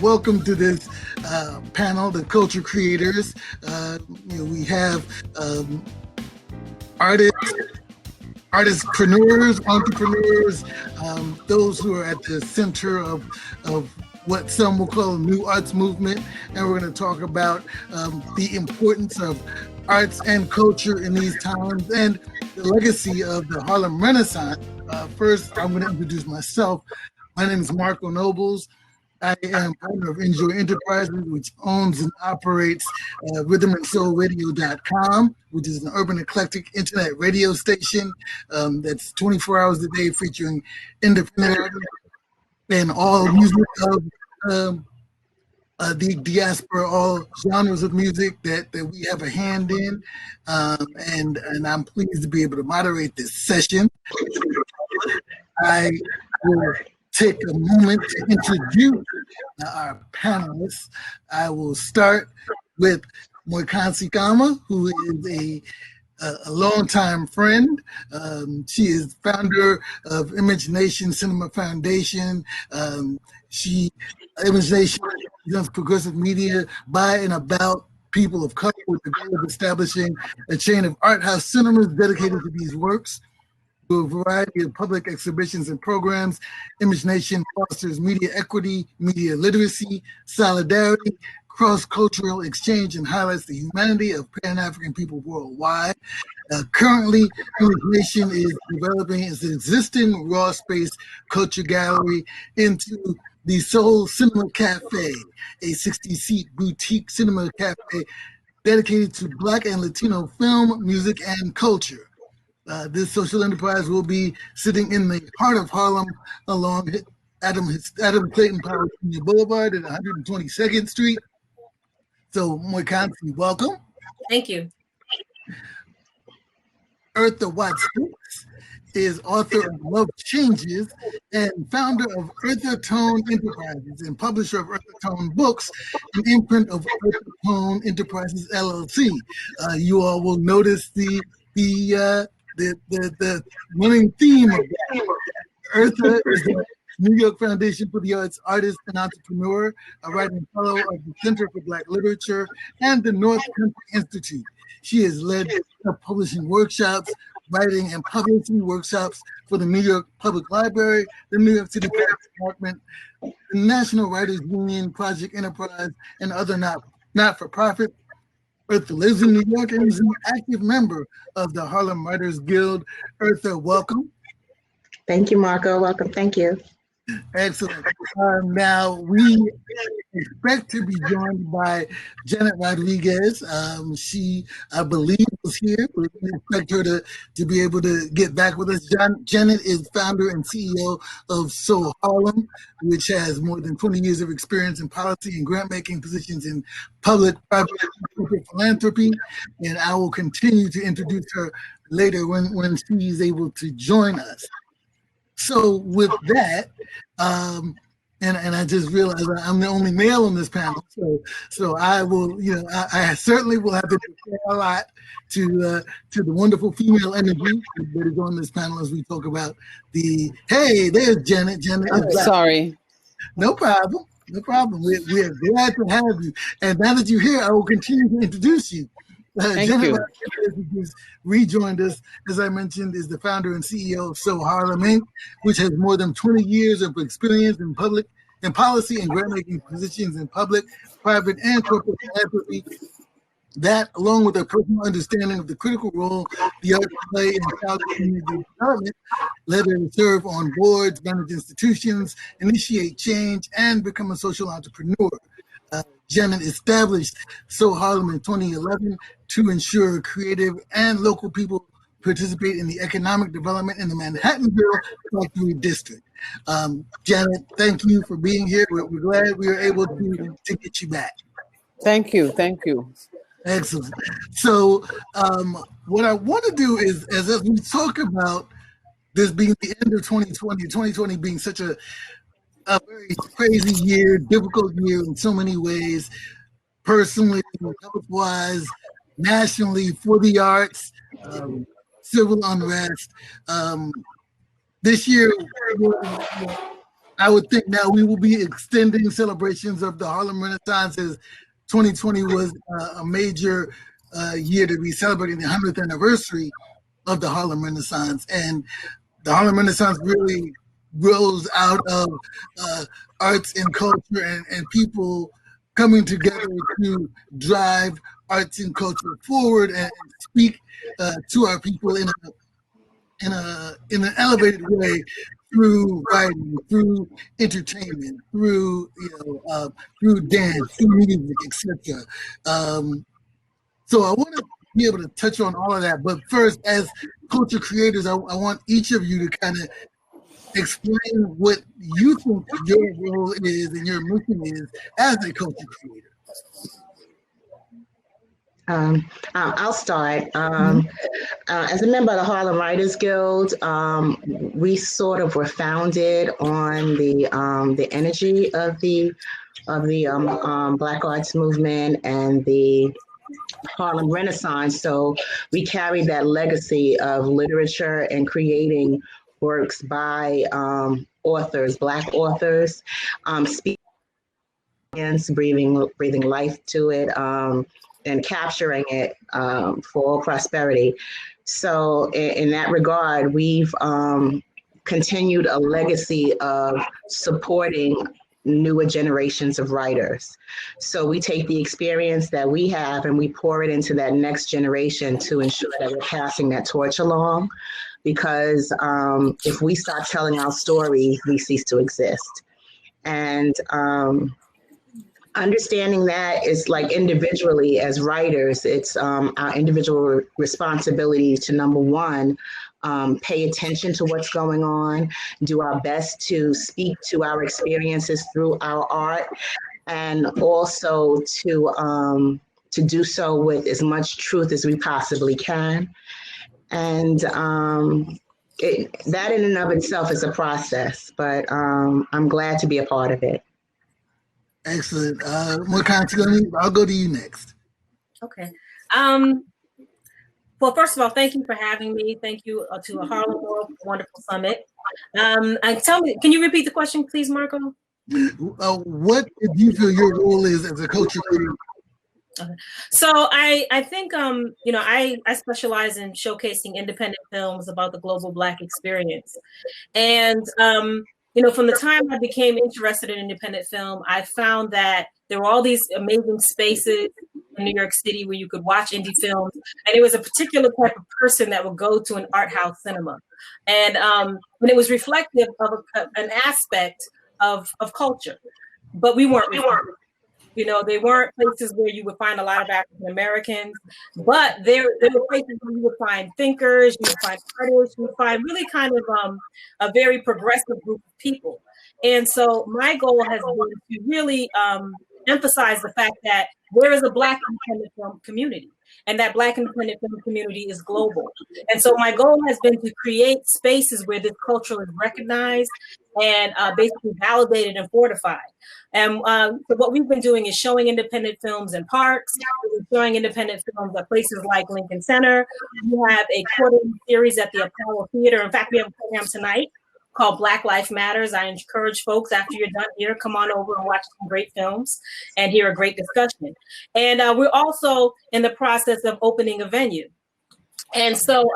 welcome to this panel, the culture creators. We have artists, artistpreneurs, entrepreneurs, those who are at the center of what some will call a new arts movement. And we're going to talk about the importance of arts and culture in these times and the legacy of the Harlem Renaissance. First, I'm going to introduce myself. My name is Marco Nobles. I am partner of Enjoy Enterprises, which owns and operates rhythmandsoulradio.com, which is an urban eclectic internet radio station that's 24 hours a day featuring independent artists and all music of the diaspora, all genres of music that we have a hand in. And I'm pleased to be able to moderate this session. I will take a moment to introduce our panelists. I will start with Moikansi Kama, who is a longtime friend. She is founder of Image Nation Cinema Foundation. Image Nation does progressive media by and about people of color with the goal of establishing a chain of art house cinemas dedicated to these works. Through a variety of public exhibitions and programs, Image Nation fosters media equity, media literacy, solidarity, cross-cultural exchange, and highlights the humanity of Pan-African people worldwide. Currently, Image Nation is developing its existing raw space culture gallery into the Soul Cinema Cafe, a 60-seat boutique cinema cafe dedicated to Black and Latino film, music, and culture. This social enterprise will be sitting in the heart of Harlem along Adam Clayton Powell Jr. Boulevard at 122nd Street. So, Moikansi, welcome. Thank you. Eartha Watts is author of Love Changes and founder of Eartha Tone Enterprises and publisher of Eartha Tone Books, an imprint of Eartha Tone Enterprises LLC. You all will notice the running theme of that. Eartha is the New York Foundation for the Arts artist and entrepreneur, a writing fellow of the Center for Black Literature and the North Country Institute. She has led publishing workshops, writing and publishing workshops for the New York Public Library, the New York City Police Department, the National Writers Union, Project Enterprise, and other not-for-profit. Eartha lives in New York and is an active member of the Harlem Writers Guild. Eartha, welcome. Thank you, Marco. Welcome. Thank you. Excellent. Now, we expect to be joined by Janet Rodriguez. She, I believe, was here. We expect her to be able to get back with us. Janet is founder and CEO of So Harlem, which has more than 20 years of experience in policy and grant-making positions in public, private, and corporate philanthropy. And I will continue to introduce her later when she is able to join us. So with that, and I just realized I'm the only male on this panel, so I will, I certainly will have to declare a lot to the wonderful female energy that is on this panel as we talk about hey, there's Janet. Janet is sorry. No problem. We're glad to have you. And now that you're here, I will continue to introduce you. Thank you. Rejoined us, as I mentioned, is the founder and CEO of So Harlem Inc., which has more than 20 years of experience in policy and grant-making positions in public, private, and corporate philanthropy. That, along with a personal understanding of the critical role the arts play in child community development, led her to serve on boards, manage institutions, initiate change, and become a social entrepreneur. Janet established So Harlem in 2011 to ensure creative and local people participate in the economic development in the Manhattanville Factory District. Janet, thank you for being here. We're glad we were able to get you back. Thank you. Excellent. So what I want to do is, as we talk about this being the end of 2020 being such a very crazy year, difficult year in so many ways, personally, health-wise, nationally, for the arts, civil unrest. This year, I would think now we will be extending celebrations of the Harlem Renaissance, as 2020 was a major year to be celebrating the 100th anniversary of the Harlem Renaissance. And the Harlem Renaissance really grows out of arts and culture and people coming together to drive arts and culture forward and speak to our people in an elevated way through writing, through entertainment, through through dance, through music, etc. So I want to be able to touch on all of that. But first, as culture creators, I want each of you to kind of explain what you think your role is and your mission is as a culture creator. I'll start. As a member of the Harlem Writers Guild, we sort of were founded on the energy of the Black arts movement and the Harlem Renaissance. So we carried that legacy of literature and creating works by authors, Black authors, speaking, breathing life to it, and capturing it for prosperity. So in that regard, we've continued a legacy of supporting newer generations of writers. So we take the experience that we have and we pour it into that next generation to ensure that we're passing that torch along. Because if we stop telling our stories, we cease to exist. And understanding that is like individually as writers, it's our individual responsibility to, number one, pay attention to what's going on, do our best to speak to our experiences through our art, and also to do so with as much truth as we possibly can. And that in and of itself is a process, but I'm glad to be a part of it. Excellent. Makani, I'll go to you next. Okay. Well, first of all, thank you for having me. Thank you to the Harlem World Wonderful Summit. And tell me, can you repeat the question, please, Marco? What do you feel your role is as a culture creator? Okay. So I think I specialize in showcasing independent films about the global Black experience, and from the time I became interested in independent film, I found that there were all these amazing spaces in New York City where you could watch indie films, and it was a particular type of person that would go to an art house cinema, and it was reflective of an aspect of culture, but we weren't. They weren't places where you would find a lot of African Americans, but there were places where you would find thinkers, you would find artists, you would find really kind of a very progressive group of people. And so my goal has been to really emphasize the fact that there is a Black independent film community, and that Black independent film community is global. And so my goal has been to create spaces where this culture is recognized and basically validated and fortified. And so what we've been doing is showing independent films in parks, showing independent films at places like Lincoln Center. We have a quarterly series at the Apollo Theater. In fact, we have a program tonight called Black Life Matters. I encourage folks, after you're done here, come on over and watch some great films and hear a great discussion. And we're also in the process of opening a venue. And so,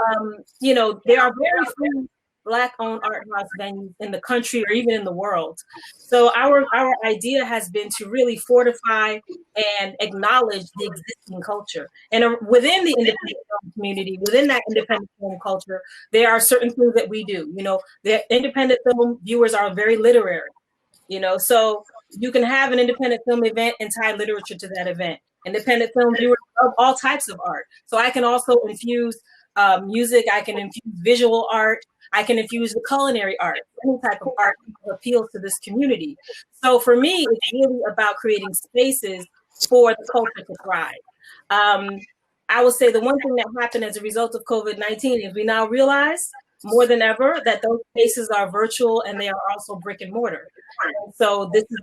there are very few Black-owned art house venues in the country or even in the world. So our idea has been to really fortify and acknowledge the existing culture. And within the independent film community, within that independent film culture, there are certain things that we do. The independent film viewers are very literary, so you can have an independent film event and tie literature to that event. Independent film viewers love all types of art. So I can also infuse music, I can infuse visual art, I can infuse the culinary art, any type of art that appeals to this community. So for me, it's really about creating spaces for the culture to thrive. I will say the one thing that happened as a result of COVID-19 is we now realize more than ever that those spaces are virtual and they are also brick and mortar. And so this is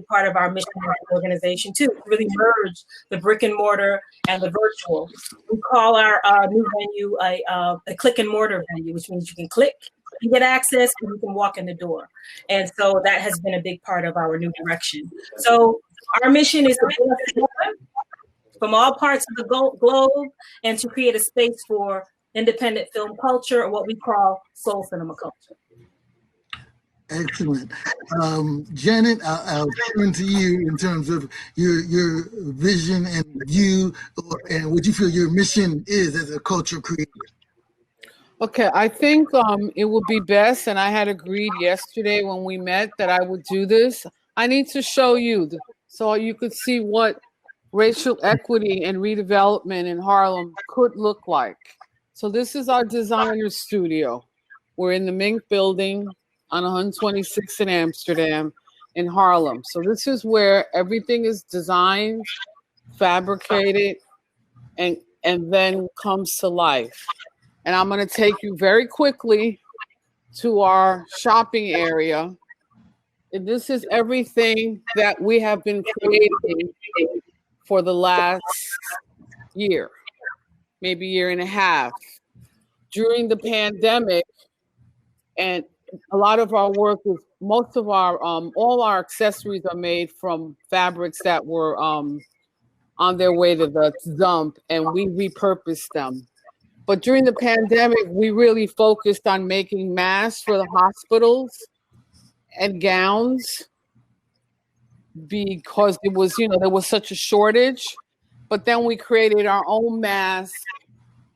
part of our mission as an organization too, to really merge the brick and mortar and the virtual. We call our new venue a click and mortar venue, which means you can click can get access and you can walk in the door. And so that has been a big part of our new direction. So our mission is to bring us together from all parts of the globe and to create a space for independent film culture, or what we call soul cinema culture. Excellent. Janet, I'll turn to you in terms of your vision and view, and what you feel your mission is as a culture creator. Okay, I think it would be best, and I had agreed yesterday when we met that I would do this. I need to show you so you could see what racial equity and redevelopment in Harlem could look like. So this is our designer studio. We're in the Mink building on 126 in Amsterdam in Harlem. So this is where everything is designed, fabricated, and then comes to life. And I'm going to take you very quickly to our shopping area. And this is everything that we have been creating for the last year, maybe year and a half. During the pandemic, and a lot of our work is, most of our, all our accessories are made from fabrics that were on their way to the dump, and we repurposed them. But during the pandemic, we really focused on making masks for the hospitals and gowns because it was, there was such a shortage. But then we created our own masks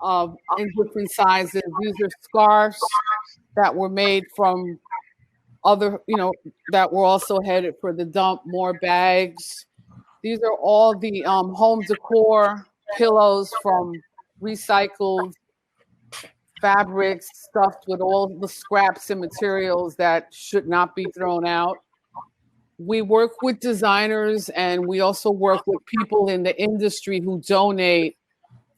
in different sizes. These are scarves that were made from other, that were also headed for the dump, more bags. These are all the home decor pillows from recycled fabrics stuffed with all the scraps and materials that should not be thrown out. We work with designers, and we also work with people in the industry who donate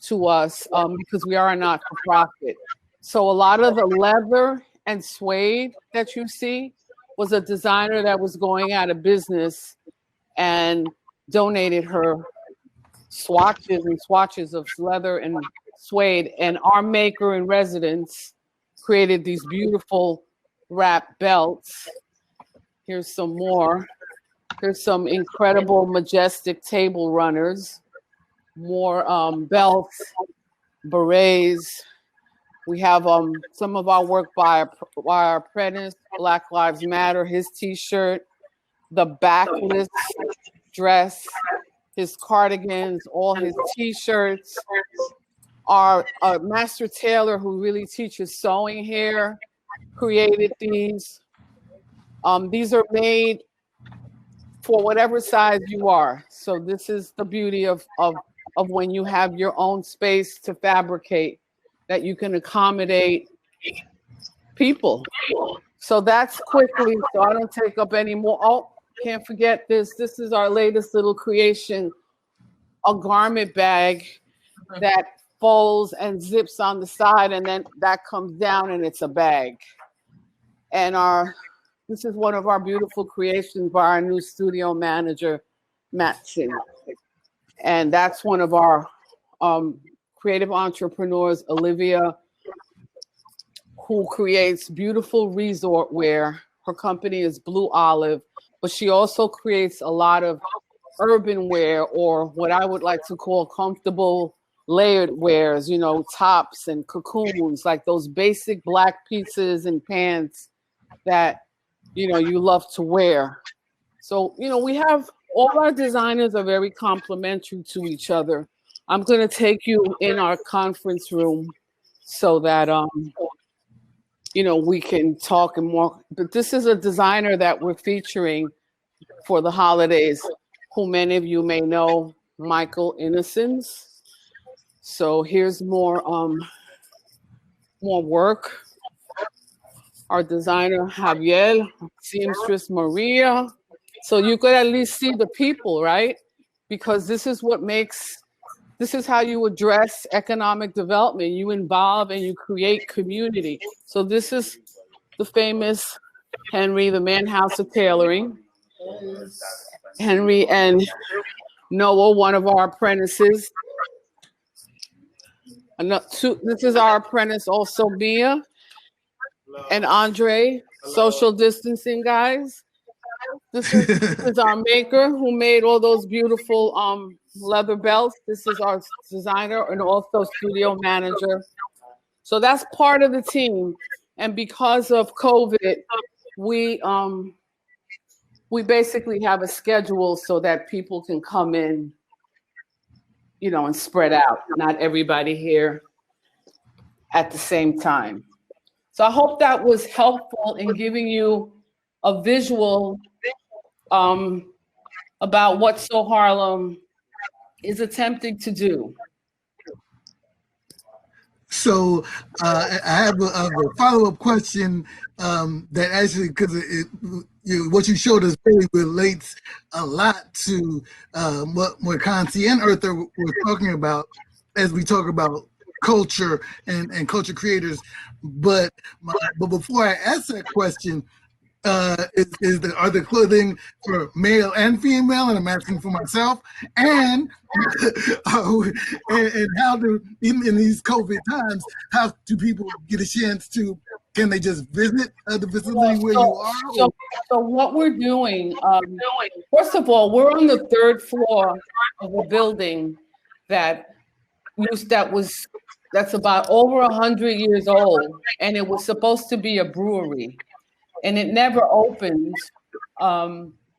to us because we are a not-for-profit. So a lot of the leather and suede that you see was a designer that was going out of business and donated her swatches and swatches of leather and suede. And our maker in residence created these beautiful wrap belts. Here's some more. Here's some incredible, majestic table runners. More belts, berets. We have some of our work by our apprentice, Black Lives Matter, his t-shirt, the backless dress, his cardigans, all his t-shirts. Our master tailor, who really teaches sewing here, created these. These are made for whatever size you are. So this is the beauty of when you have your own space to fabricate, that you can accommodate people. So that's quickly, so I don't take up any more. Oh, can't forget this. This is our latest little creation, a garment bag that folds and zips on the side, and then that comes down and it's a bag. And this is one of our beautiful creations by our new studio manager, Matson. And that's one of our creative entrepreneurs, Olivia, who creates beautiful resort wear. Her company is Blue Olive, but she also creates a lot of urban wear, or what I would like to call comfortable layered wears, tops and cocoons, like those basic black pieces and pants that, you love to wear. So, we have, all our designers are very complementary to each other. I'm going to take you in our conference room so that, we can talk and more. But this is a designer that we're featuring for the holidays, who many of you may know, Michael Innocence. So here's more work. Our designer, Javier, seamstress Maria. So you could at least see the people, right? Because this is how you address economic development. You involve and you create community. So this is the famous Henry, the man house of tailoring. Henry and Noah, one of our apprentices. This is our apprentice also, Mia. and Andre, social distancing guys. This is our maker who made all those beautiful leather belts. This is our designer and also studio manager. So that's part of the team. And because of COVID, we basically have a schedule so that people can come in, and spread out. Not everybody here at the same time. So I hope that was helpful in giving you a visual about what So Harlem is attempting to do. So I have a follow-up question that actually, because what you showed us really relates a lot to what Kansi and Eartha were talking about as we talk about culture and culture creators. But before I ask that question, are the clothing for male and female, and I'm asking for myself, and and how do in these COVID times, how do people get a chance to? Can they just visit the facility where you are? So what we're doing, first of all, we're on the third floor of a building that's about over 100 years old, and it was supposed to be a brewery. And it never opened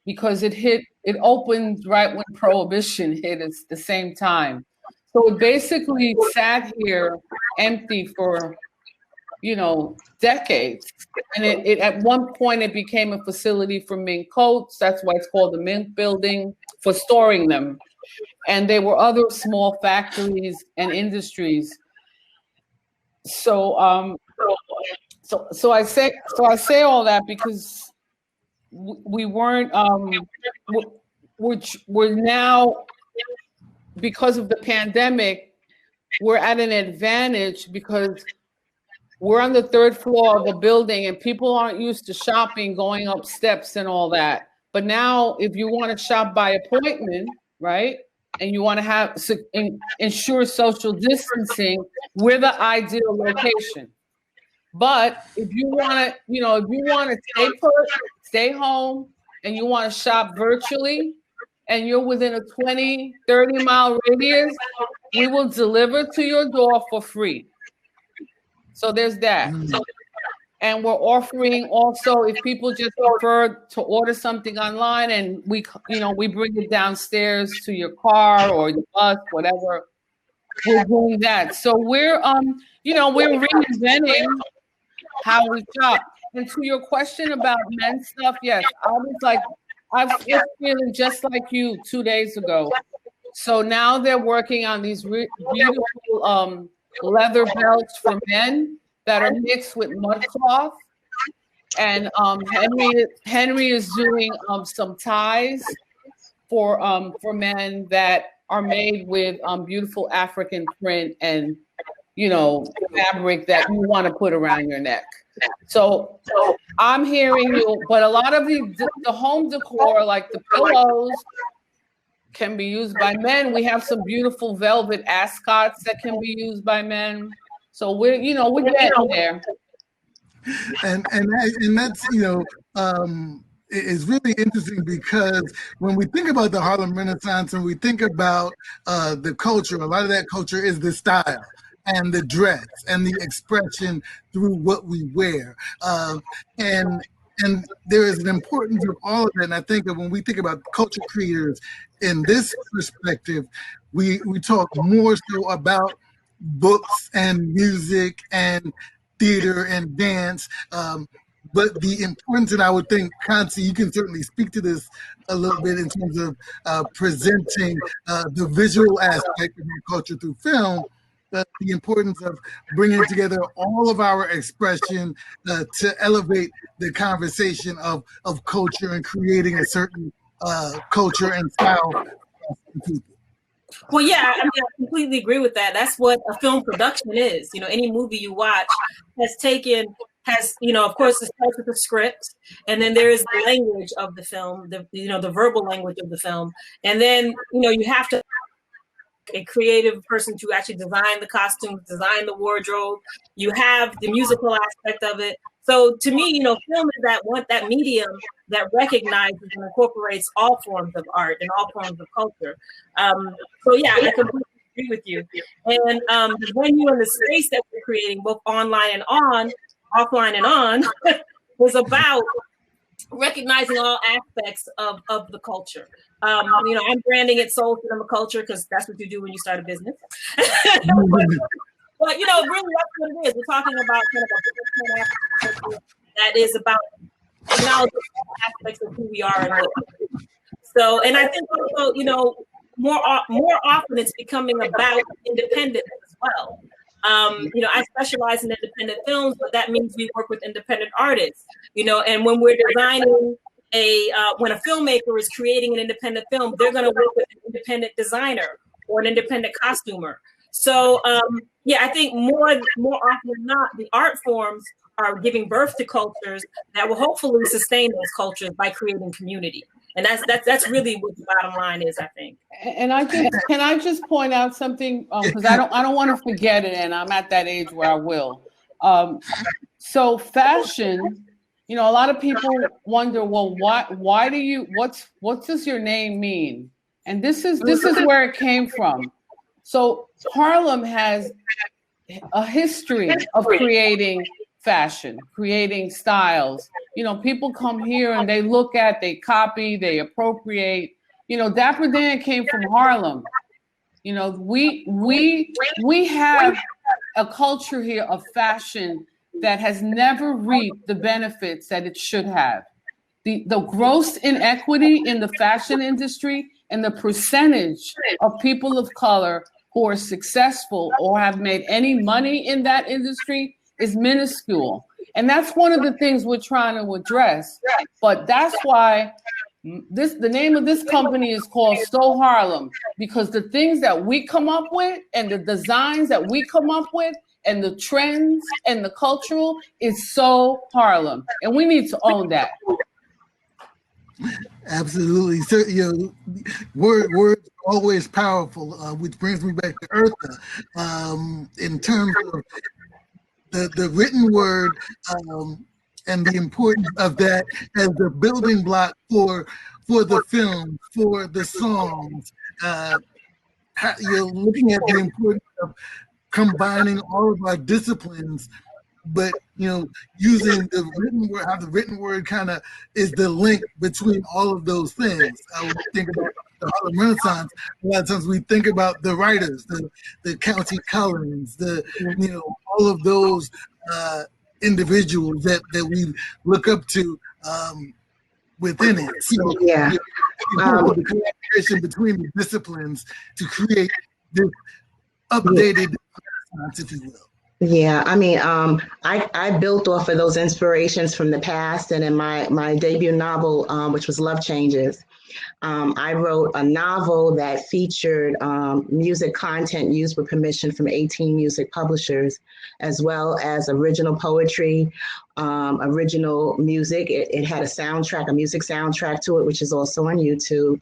because it opened right when Prohibition hit at the same time. So it basically sat here empty for, decades. And it at one point it became a facility for mink coats. That's why it's called the Mink Building, for storing them. And there were other small factories and industries. So I say all that because we weren't we're now, because of the pandemic, we're at an advantage because we're on the third floor of a building and people aren't used to shopping, going up steps and all that. But now if you want to shop by appointment, right, and you want to ensure social distancing, we're the ideal location. But if you want to stay put, stay home, and you want to shop virtually, and you're within a 20, 30-mile radius, we will deliver to your door for free. So there's that. And we're offering also, if people just prefer to order something online, and we bring it downstairs to your car or your bus, whatever, we're doing that. So we're reinventing how we shop. And to your question about men's stuff, yes, I was feeling just like you 2 days ago. So now they're working on these beautiful leather belts for men that are mixed with mud cloth. And Henry is doing some ties for men that are made with beautiful African print and fabric that you want to put around your neck. So I'm hearing you, but a lot of the home decor, like the pillows, can be used by men. We have some beautiful velvet ascots that can be used by men. So we're getting there. And that's it's really interesting because when we think about the Harlem Renaissance and we think about the culture, a lot of that culture is the style and the dress and the expression through what we wear. And there is an importance of all of that. And I think that when we think about culture creators in this perspective, we talk more so about books and music and theater and dance. But the importance, and I would think, Kansi, you can certainly speak to this a little bit in terms of presenting the visual aspect of your culture through film, the importance of bringing together all of our expression to elevate the conversation of culture and creating a certain culture and style for people. Well, yeah, I completely agree with that. That's what a film production is. Any movie you watch has, of course, it starts with the script, and then there is the language of the film, the verbal language of the film. And then, you have to a creative person to actually design the costumes, design the wardrobe. You have the musical aspect of it. So to me, film is that medium that recognizes and incorporates all forms of art and all forms of culture. So yeah, I completely agree with you. And the venue and the space that we're creating, both online and offline and on, is about recognizing all aspects of the culture. I'm branding it Soul Cinema Culture because that's what you do when you start a business. But really, that's what it is. We're talking about kind of a that is about acknowledging all aspects of who we are. So, and I think also, more often it's becoming about independence as well. I specialize in independent films, but that means we work with independent artists, and when we're designing when a filmmaker is creating an independent film, they're going to work with an independent designer or an independent costumer. So, I think more often than not, the art forms are giving birth to cultures that will hopefully sustain those cultures by creating community. And that's really what the bottom line is, I think. And can I just point out something, because I don't want to forget it, and I'm at that age where I will. So fashion, a lot of people wonder, well, why do you what does your name mean? And this is where it came from. So Harlem has a history of creating fashion, creating styles. People come here and they look at, they copy, they appropriate. Dapper Dan came from Harlem. We have a culture here of fashion that has never reaped the benefits that it should have. The gross inequity in the fashion industry and the percentage of people of color who are successful or have made any money in that industry is minuscule. And that's one of the things we're trying to address. But that's why the name of this company is called So Harlem, because the things that we come up with and the designs that we come up with and the trends and the cultural is so Harlem. And we need to own that. Absolutely. So, words are always powerful, which brings me back to Eartha. In terms of the written word and the importance of that as the building block for the film, for the songs. You're looking at the importance of combining all of our disciplines, but using the written word, how the written word kind of is the link between all of those things. When we think about the Harlem Renaissance, a lot of times we think about the writers, the County Cullens, all of those individuals that we look up to within it. So, the collaboration between the disciplines to create this updated Renaissance, if you will. Yeah, I mean, I built off of those inspirations from the past, and in my debut novel, which was Love Changes, I wrote a novel that featured music content used with permission from 18 music publishers, as well as original poetry, original music. It had a music soundtrack to it, which is also on YouTube.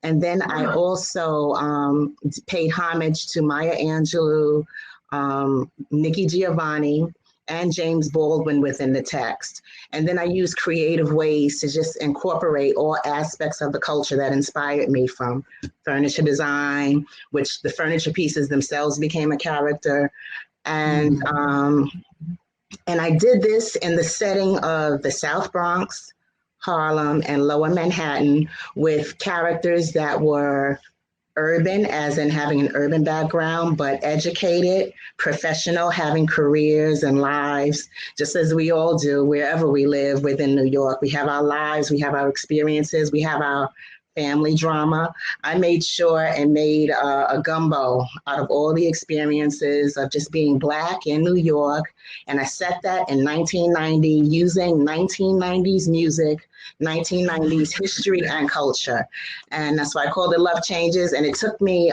And then I also paid homage to Maya Angelou, Nikki Giovanni, and James Baldwin within the text. And then I used creative ways to just incorporate all aspects of the culture that inspired me, from furniture design, which the furniture pieces themselves became a character. And I did this in the setting of the South Bronx, Harlem, and Lower Manhattan, with characters that were urban, as in having an urban background, but educated, professional, having careers and lives, just as we all do wherever we live within New York. We have our lives, we have our experiences, we have our family drama. I made sure and made a gumbo out of all the experiences of just being Black in New York. And I set that in 1990 using 1990s music, 1990s history and culture. And that's why I called it Love Changes. And it took me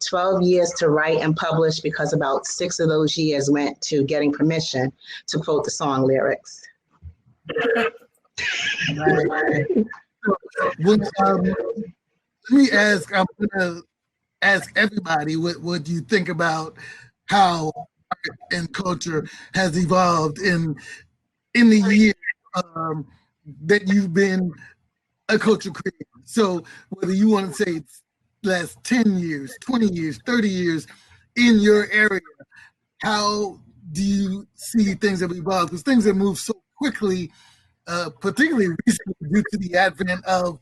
12 years to write and publish, because about 6 of those years went to getting permission to quote the song lyrics. Well, let me ask, I'm going to ask everybody what you think about how art and culture has evolved in the year that you've been a culture creator. So whether you want to say it's last 10 years, 20 years, 30 years in your area, how do you see things have evolved? Because things have moved so quickly, particularly recently due to the advent of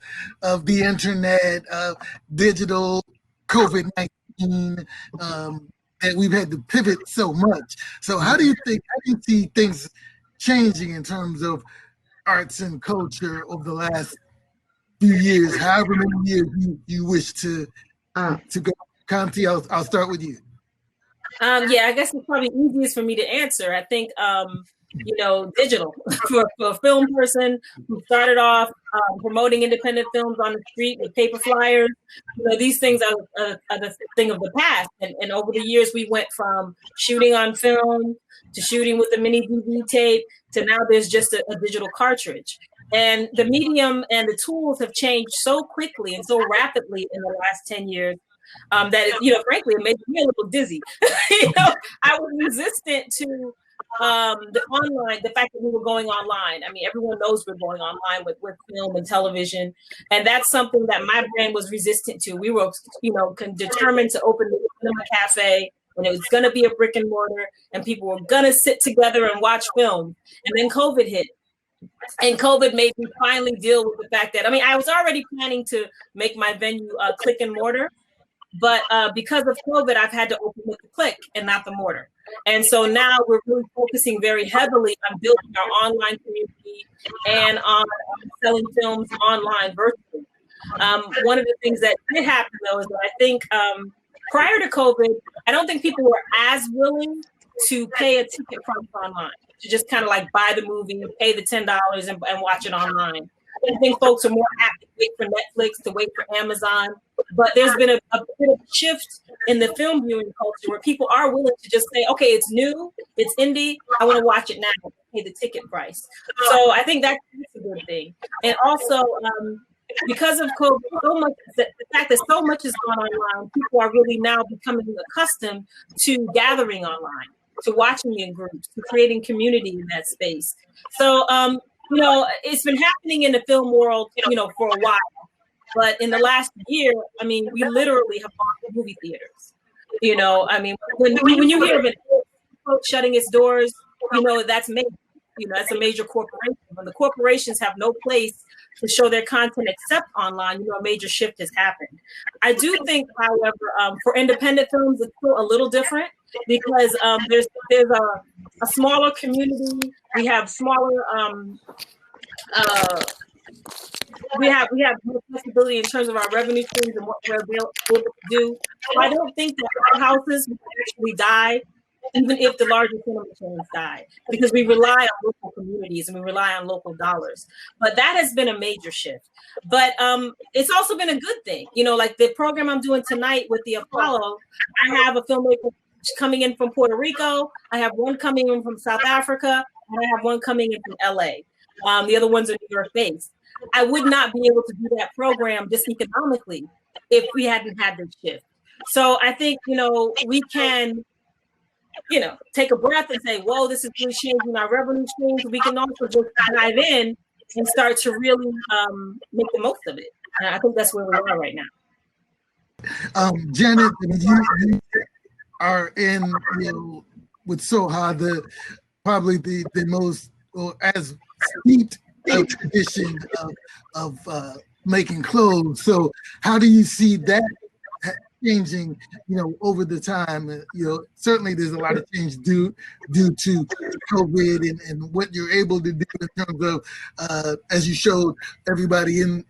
the internet, digital, COVID-19, that we've had to pivot so much. So how do you see things changing in terms of arts and culture over the last few years, however many years you wish to go? Conti, I'll start with you. Yeah, I guess it's probably easiest for me to answer. I think, digital for a film person who started off promoting independent films on the street with paper flyers. These things are the thing of the past. And over the years, we went from shooting on film to shooting with a mini DV tape to now there's just a digital cartridge. And the medium and the tools have changed so quickly and so rapidly in the last 10 years. That frankly, it made me a little dizzy. I was resistant to the fact that we were going online. I mean, everyone knows we're going online with film and television, and that's something that my brain was resistant to. We were, determined to open the cinema cafe, and it was going to be a brick and mortar, and people were going to sit together and watch film. And then COVID hit. And COVID made me finally deal with the fact that, I was already planning to make my venue click and mortar. But because of COVID, I've had to open with the click and not the mortar. And so now we're really focusing very heavily on building our online community and on selling films online virtually. One of the things that did happen, though, is that I think prior to COVID, I don't think people were as willing to pay a ticket price online, to just kind of like buy the movie and pay the $10 and watch it online. I think folks are more apt to wait for Netflix, to wait for Amazon. But there's been a bit of shift in the film viewing culture where people are willing to just say, okay, it's new, it's indie, I want to watch it now, pay the ticket price. So I think that's a good thing. And also, because of COVID, the fact that so much is going online, people are really now becoming accustomed to gathering online, to watching in groups, to creating community in that space. So, it's been happening in the film world, for a while. But in the last year, we literally have gone to movie theaters. When you hear of it shutting its doors, that's major. That's a major corporation. When the corporations have no place to show their content except online, a major shift has happened. I do think, however, for independent films, it's still a little different because there's a smaller community. We have smaller. We have more flexibility in terms of our revenue streams and what we're able to do. So I don't think that our houses will actually die, even if the larger cinema chains die, because we rely on local communities and we rely on local dollars. But that has been a major shift. But it's also been a good thing. Like the program I'm doing tonight with the Apollo, I have a filmmaker coming in from Puerto Rico. I have one coming in from South Africa, and I have one coming in from LA. The other ones are New York based. I would not be able to do that program just economically if we hadn't had this shift. So I think, we can, take a breath and say, whoa, this is really changing our revenue streams. We can also just dive in and start to really make the most of it. And I think that's where we are right now. Janet, you are in, with Soha, probably the most, or as steeped a tradition of making clothes. So how do you see that changing, over the time? Certainly there's a lot of change due to COVID and what you're able to do in terms of, as you showed, everybody in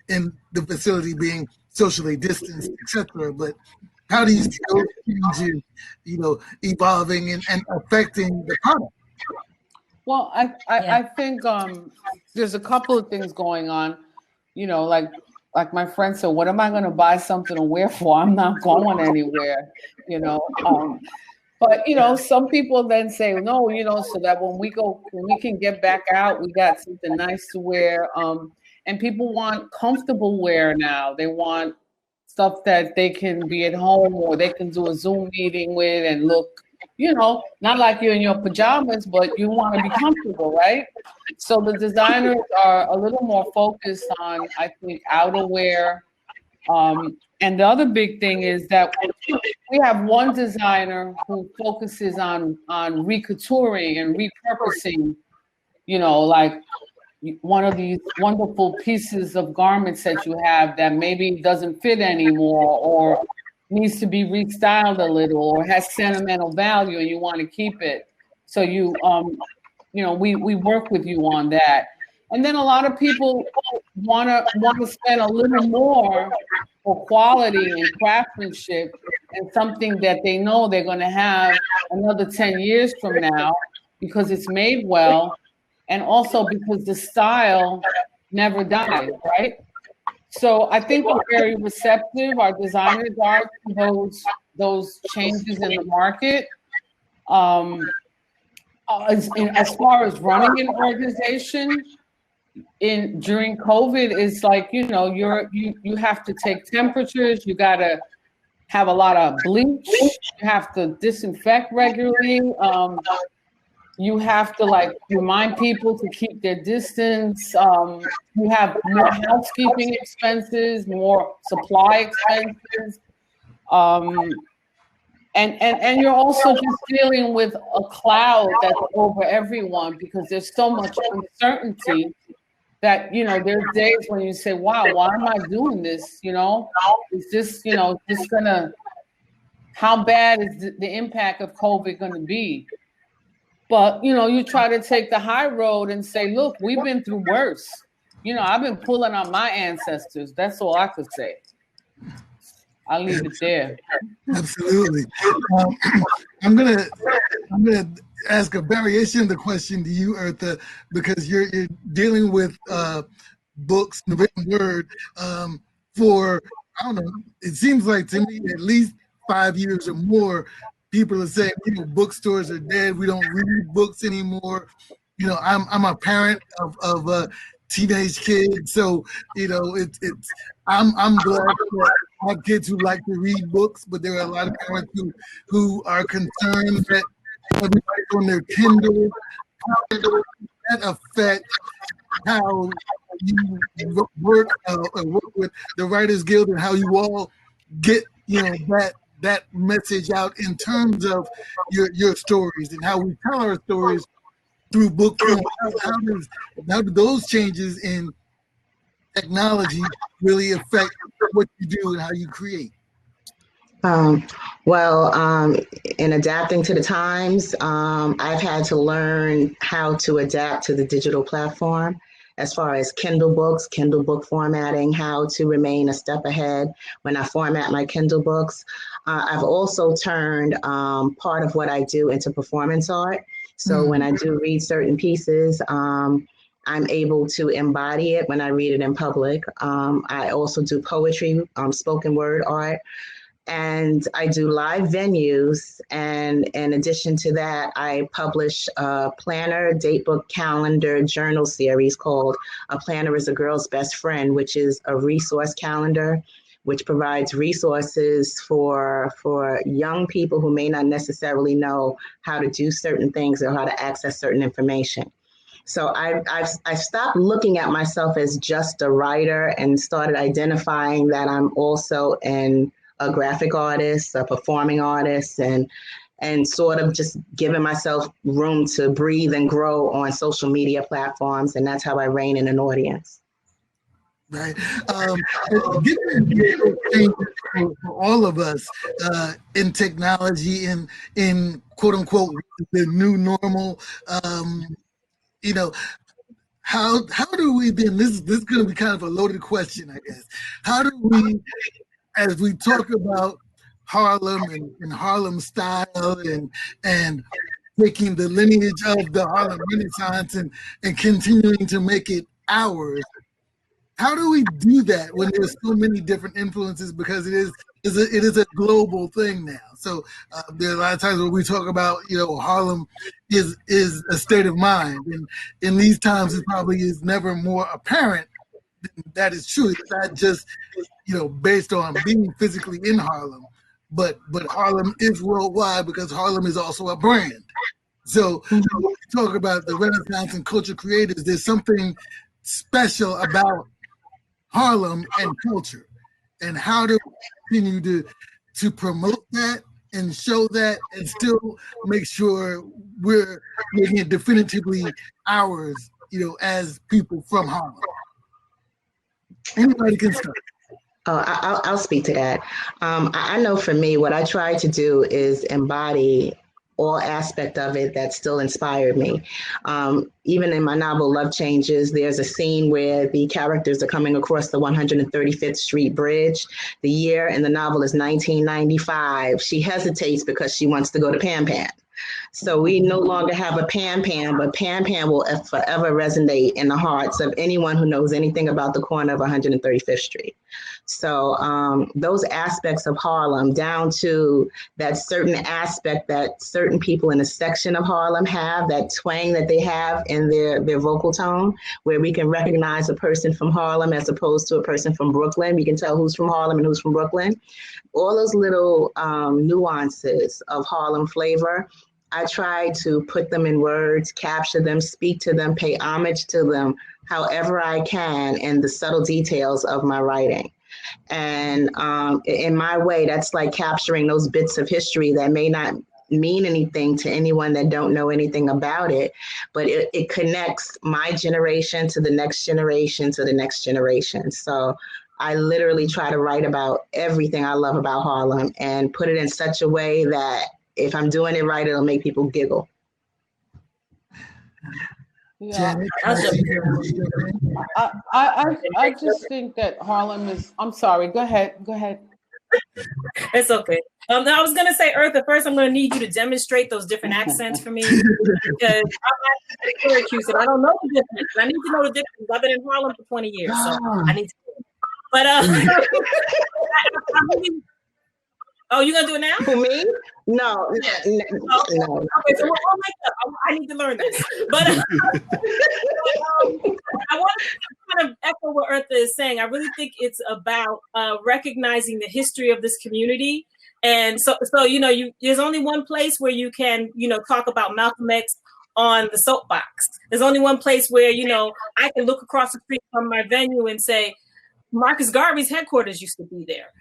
the facility being socially distanced, etc. But how do you see those changes, evolving and affecting the product? Well, I think there's a couple of things going on, like my friend said, what am I going to buy something to wear for? I'm not going anywhere, But, some people then say, no, so that when we can get back out, we got something nice to wear. And people want comfortable wear now. They want stuff that they can be at home or they can do a Zoom meeting with and look, not like you're in your pajamas, but you want to be comfortable, right? So the designers are a little more focused on, I think, outerwear. And the other big thing is that we have one designer who focuses on recouturing and repurposing, like one of these wonderful pieces of garments that you have that maybe doesn't fit anymore or needs to be restyled a little or has sentimental value and you want to keep it. So we work with you on that. And then a lot of people want to spend a little more for quality and craftsmanship and something that they know they're going to have another 10 years from now because it's made well. And also because the style never dies, right? So I think we're very receptive. Our designers are to those changes in the market. As far as running an organization, during COVID, it's like you have to take temperatures. You got to have a lot of bleach. You have to disinfect regularly. You have to remind people to keep their distance. You have more housekeeping expenses, more supply expenses. And you're also just dealing with a cloud that's over everyone because there's so much uncertainty that, there's days when you say, wow, why am I doing this? Is this, just gonna, how bad is the impact of COVID gonna be? But, you try to take the high road and say, look, we've been through worse. I've been pulling on my ancestors. That's all I could say. I'll leave it there. Absolutely. I'm gonna ask a variation of the question to you, Eartha, because you're dealing with books, the written word, for, I don't know, it seems like to me at least 5 years or more. People are saying, bookstores are dead. We don't read books anymore. I'm a parent of a teenage kid, so I'm glad that I have kids who like to read books, but there are a lot of parents who are concerned that everybody's on their Kindle. How does that affect how you work with the Writers Guild and how you all get that message out in terms of your stories and how we tell our stories through book form? How do those changes in technology really affect what you do and how you create? In adapting to the times, I've had to learn how to adapt to the digital platform as far as Kindle books, Kindle book formatting, how to remain a step ahead when I format my Kindle books. I've also turned part of what I do into performance art. So when I do read certain pieces, I'm able to embody it when I read it in public. I also do poetry, spoken word art, and I do live venues. And in addition to that, I publish a planner, datebook, calendar, journal series called A Planner is a Girl's Best Friend, which is a resource calendar which provides resources for young people who may not necessarily know how to do certain things or how to access certain information. So I've stopped looking at myself as just a writer and started identifying that I'm also a graphic artist, a performing artist, and sort of just giving myself room to breathe and grow on social media platforms. And that's how I rein in an audience. Right. Given the changes for all of us in technology, in quote unquote the new normal, how do we then? This is going to be kind of a loaded question, I guess. How do we, as we talk about Harlem and Harlem style and taking the lineage of the Harlem Renaissance and continuing to make it ours? How do we do that when there's so many different influences? Because it is a global thing now. So there are a lot of times when we talk about, Harlem is a state of mind, and in these times it probably is never more apparent that is true. It's not just, based on being physically in Harlem, but Harlem is worldwide because Harlem is also a brand. So when we talk about the Renaissance and culture creators, there's something special about Harlem and culture, and how to continue to promote that and show that, and still make sure we're making it definitively ours, as people from Harlem. Anybody can start. Oh, I'll speak to that. I know for me, what I try to do is embody all aspect of it that still inspired me. Even in my novel, Love Changes, there's a scene where the characters are coming across the 135th Street Bridge. The year in the novel is 1995. She hesitates because she wants to go to Pan Pan. So we no longer have a Pan Pan, but Pan Pan will forever resonate in the hearts of anyone who knows anything about the corner of 135th Street. So those aspects of Harlem, down to that certain aspect that certain people in a section of Harlem have, that twang that they have in their vocal tone, where we can recognize a person from Harlem as opposed to a person from Brooklyn. We can tell who's from Harlem and who's from Brooklyn. All those little nuances of Harlem flavor, I try to put them in words, capture them, speak to them, pay homage to them however I can in the subtle details of my writing. And in my way, that's like capturing those bits of history that may not mean anything to anyone that don't know anything about it, but it connects my generation to the next generation to the next generation. So I literally try to write about everything I love about Harlem and put it in such a way that if I'm doing it right, it'll make people giggle. Yeah, I just think that Harlem is. I'm sorry. Go ahead. It's okay. I was gonna say, Eartha, first I'm gonna need you to demonstrate those different accents for me, because I'm at Syracuse and I don't know the difference. I need to know the difference. I've been in Harlem for 20 years, so I need to. But oh, you gonna do it now? For me? No. Okay, so we'll make up. I need to learn this. But I want to kind of echo what Eartha is saying. I really think it's about recognizing the history of this community. And so there's only one place where you can, talk about Malcolm X on the soapbox. There's only one place where, I can look across the street from my venue and say, Marcus Garvey's headquarters used to be there,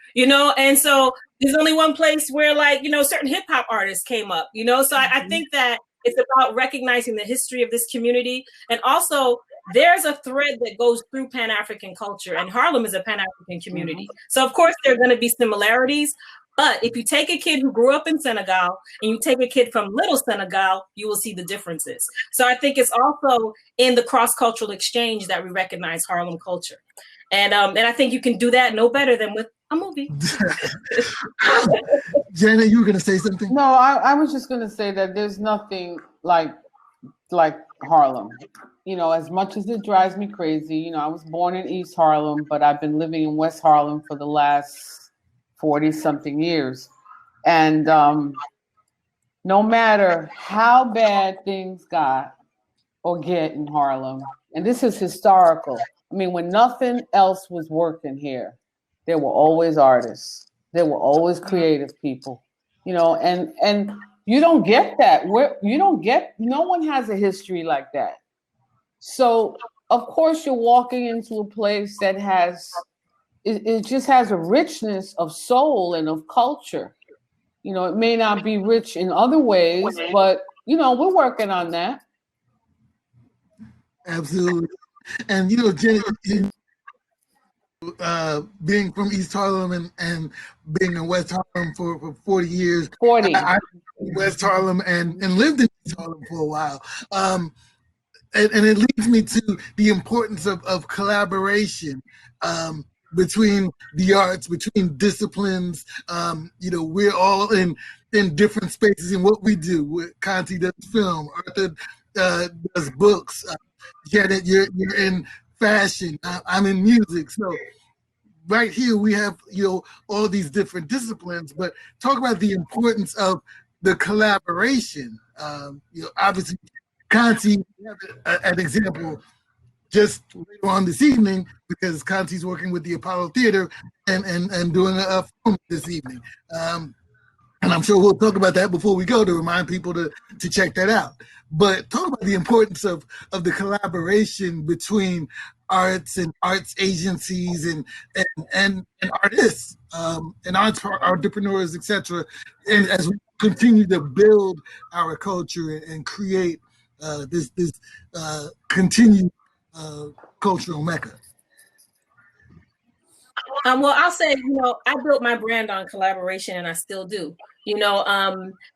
and so there's only one place where certain hip hop artists came up, so I think that it's about recognizing the history of this community. And also there's a thread that goes through Pan-African culture, and Harlem is a Pan-African community. So of course there are going to be similarities, but if you take a kid who grew up in Senegal and you take a kid from Little Senegal, you will see the differences. So I think it's also in the cross-cultural exchange that we recognize Harlem culture. And I think you can do that no better than with a movie. Janet, you were going to say something? No, I was just going to say that there's nothing like Harlem. As much as it drives me crazy, I was born in East Harlem, but I've been living in West Harlem for the last 40-something years. And no matter how bad things got or get in Harlem, and this is historical, I mean, when nothing else was working here, there were always artists. There were always creative people, and you don't get that. No one has a history like that. So, of course, you're walking into a place that it just has a richness of soul and of culture. It may not be rich in other ways, but, we're working on that. Absolutely. And Jenny, being from East Harlem and being in West Harlem for 40 years. 40. I in West Harlem and lived in East Harlem for a while. And it leads me to the importance of collaboration between the arts, between disciplines. We're all in different spaces in what we do. Conti does film, Arthur does books. Janet, you're in fashion. I'm in music. So right here we have all these different disciplines. But talk about the importance of the collaboration. Obviously, Conti, an example. just later on this evening because Conti's working with the Apollo Theater and doing a film this evening. And I'm sure we'll talk about that before we go to remind people to check that out. But talk about the importance of the collaboration between arts and arts agencies and artists and entrepreneurs, etc. And as we continue to build our culture and create this continued cultural mecca. Well, I'll say, I built my brand on collaboration, and I still do.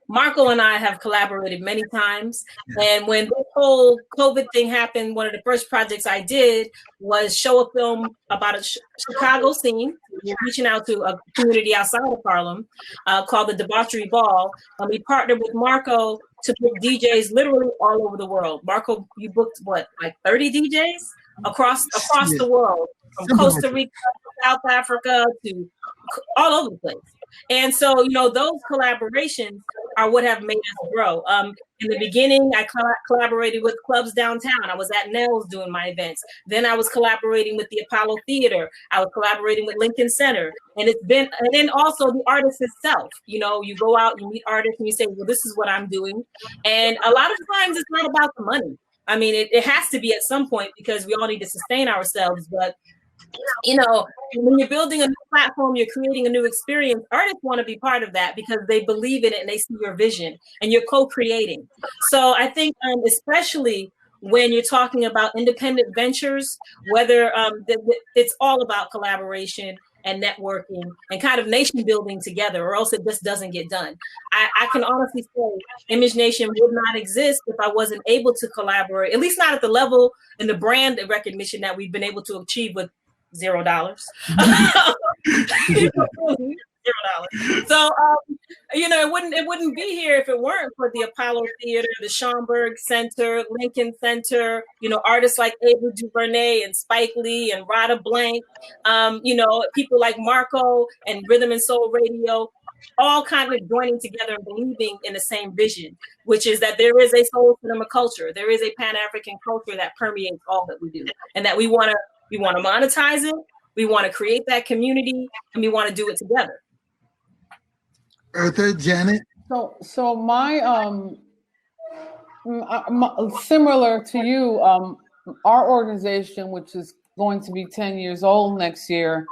Marco and I have collaborated many times. And when the whole COVID thing happened, one of the first projects I did was show a film about a Chicago scene, reaching out to a community outside of Harlem called the Debauchery Ball. And we partnered with Marco to book DJs literally all over the world. Marco, you booked what, like 30 DJs across the world, from Costa Rica, South Africa, to all over the place. And so, those collaborations are what have made us grow. In the beginning, I collaborated with clubs downtown. I was at Nell's doing my events. Then I was collaborating with the Apollo Theater. I was collaborating with Lincoln Center. And then also the artist itself. You go out, you meet artists, and you say, well, this is what I'm doing. And a lot of times it's not about the money. I mean, it has to be at some point because we all need to sustain ourselves. But when you're building a new platform, you're creating a new experience, artists want to be part of that because they believe in it and they see your vision and you're co-creating. So I think especially when you're talking about independent ventures, whether it's all about collaboration and networking and kind of nation building together, or else it just doesn't get done. I can honestly say Image Nation would not exist if I wasn't able to collaborate, at least not at the level and the brand recognition that we've been able to achieve with $0. $0. So it wouldn't be here if it weren't for the Apollo Theater, the Schomburg Center, Lincoln Center, artists like Ava DuVernay and Spike Lee and Rada Blank, people like Marco and Rhythm and Soul Radio, all kind of joining together and believing in the same vision, which is that there is a soul cinema culture. There is a Pan-African culture that permeates all that we do, and that we want to monetize it. We want to create that community, and we want to do it together. Eartha, Janet. So my similar to you, our organization, which is going to be 10 years old next year,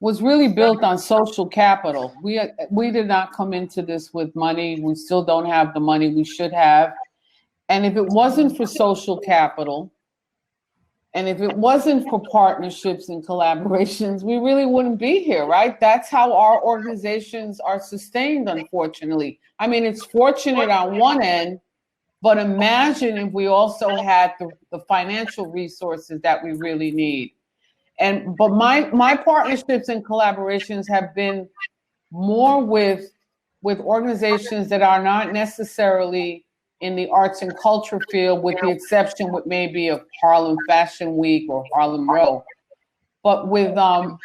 was really built on social capital. We did not come into this with money. We still don't have the money we should have. And if it wasn't for social capital, and if it wasn't for partnerships and collaborations, we really wouldn't be here, right? That's how our organizations are sustained, unfortunately. I mean, it's fortunate on one end, but imagine if we also had the financial resources that we really need. But my partnerships and collaborations have been more with organizations that are not necessarily in the arts and culture field, with the exception with maybe of Harlem Fashion Week or Harlem Row. But with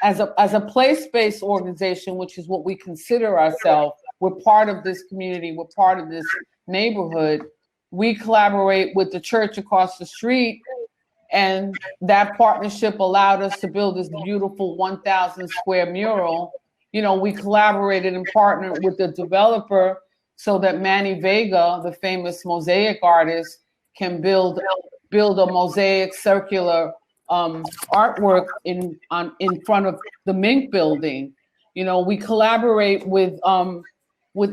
as a place-based organization, which is what we consider ourselves, we're part of this community, we're part of this neighborhood. We collaborate with the church across the street, and that partnership allowed us to build this beautiful 1,000 square mural. We collaborated and partnered with the developer so that Manny Vega, the famous mosaic artist, can build a mosaic circular artwork in front of the Mink building. We collaborate with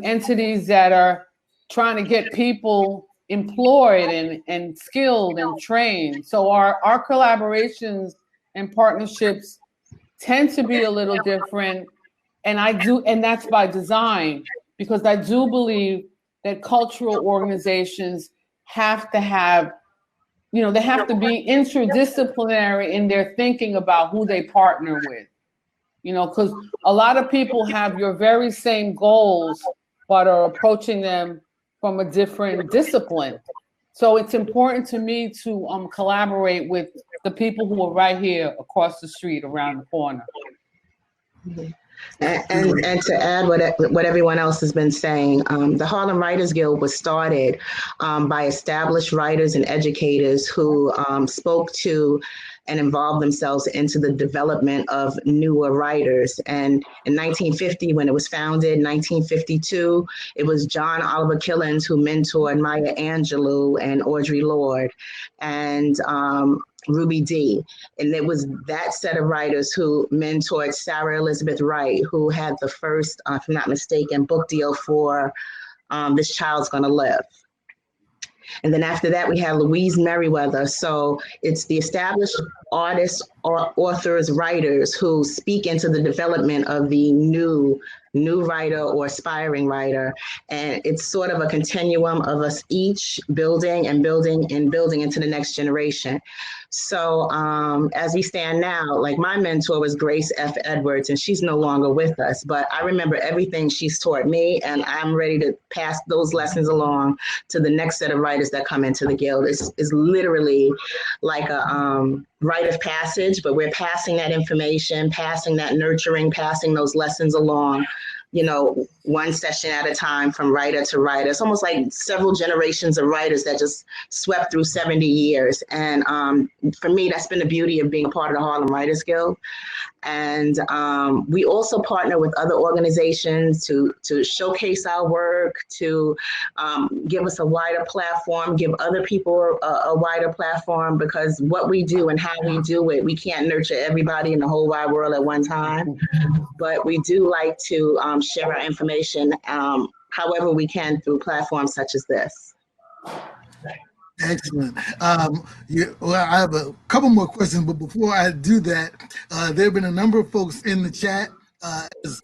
entities that are trying to get people employed and skilled and trained. So our collaborations and partnerships tend to be a little different, and that's by design. Because I do believe that cultural organizations have to have, they have to be interdisciplinary in their thinking about who they partner with. Because a lot of people have your very same goals, but are approaching them from a different discipline. So it's important to me to collaborate with the people who are right here across the street, around the corner. And to add what everyone else has been saying, the Harlem Writers Guild was started by established writers and educators who spoke to and involved themselves into the development of newer writers. And in 1950, when it was founded, 1952, it was John Oliver Killens who mentored Maya Angelou and Audre Lorde and Ruby Dee. And it was that set of writers who mentored Sarah Elizabeth Wright, who had the first, if I'm not mistaken, book deal for This Child's Gonna Live. And then after that, we had Louise Merriweather. So it's the established artists, authors, writers who speak into the development of the new writer or aspiring writer. And it's sort of a continuum of us each building and building and building into the next generation. So as we stand now, like my mentor was Grace F. Edwards, and she's no longer with us, but I remember everything she's taught me, and I'm ready to pass those lessons along to the next set of writers that come into the Guild. It's literally like a rite of passage, but we're passing that information, passing that nurturing, passing those lessons along, you know, one session at a time from writer to writer. It's almost like several generations of writers that just swept through 70 years. And for me, that's been the beauty of being a part of the Harlem Writers Guild. And we also partner with other organizations to showcase our work, to give us a wider platform, give other people a wider platform, because what we do and how we do it, we can't nurture everybody in the whole wide world at one time. But we do like to share our information however we can through platforms such as this. Excellent. Well, I have a couple more questions, but before I do that, there have been a number of folks in the chat as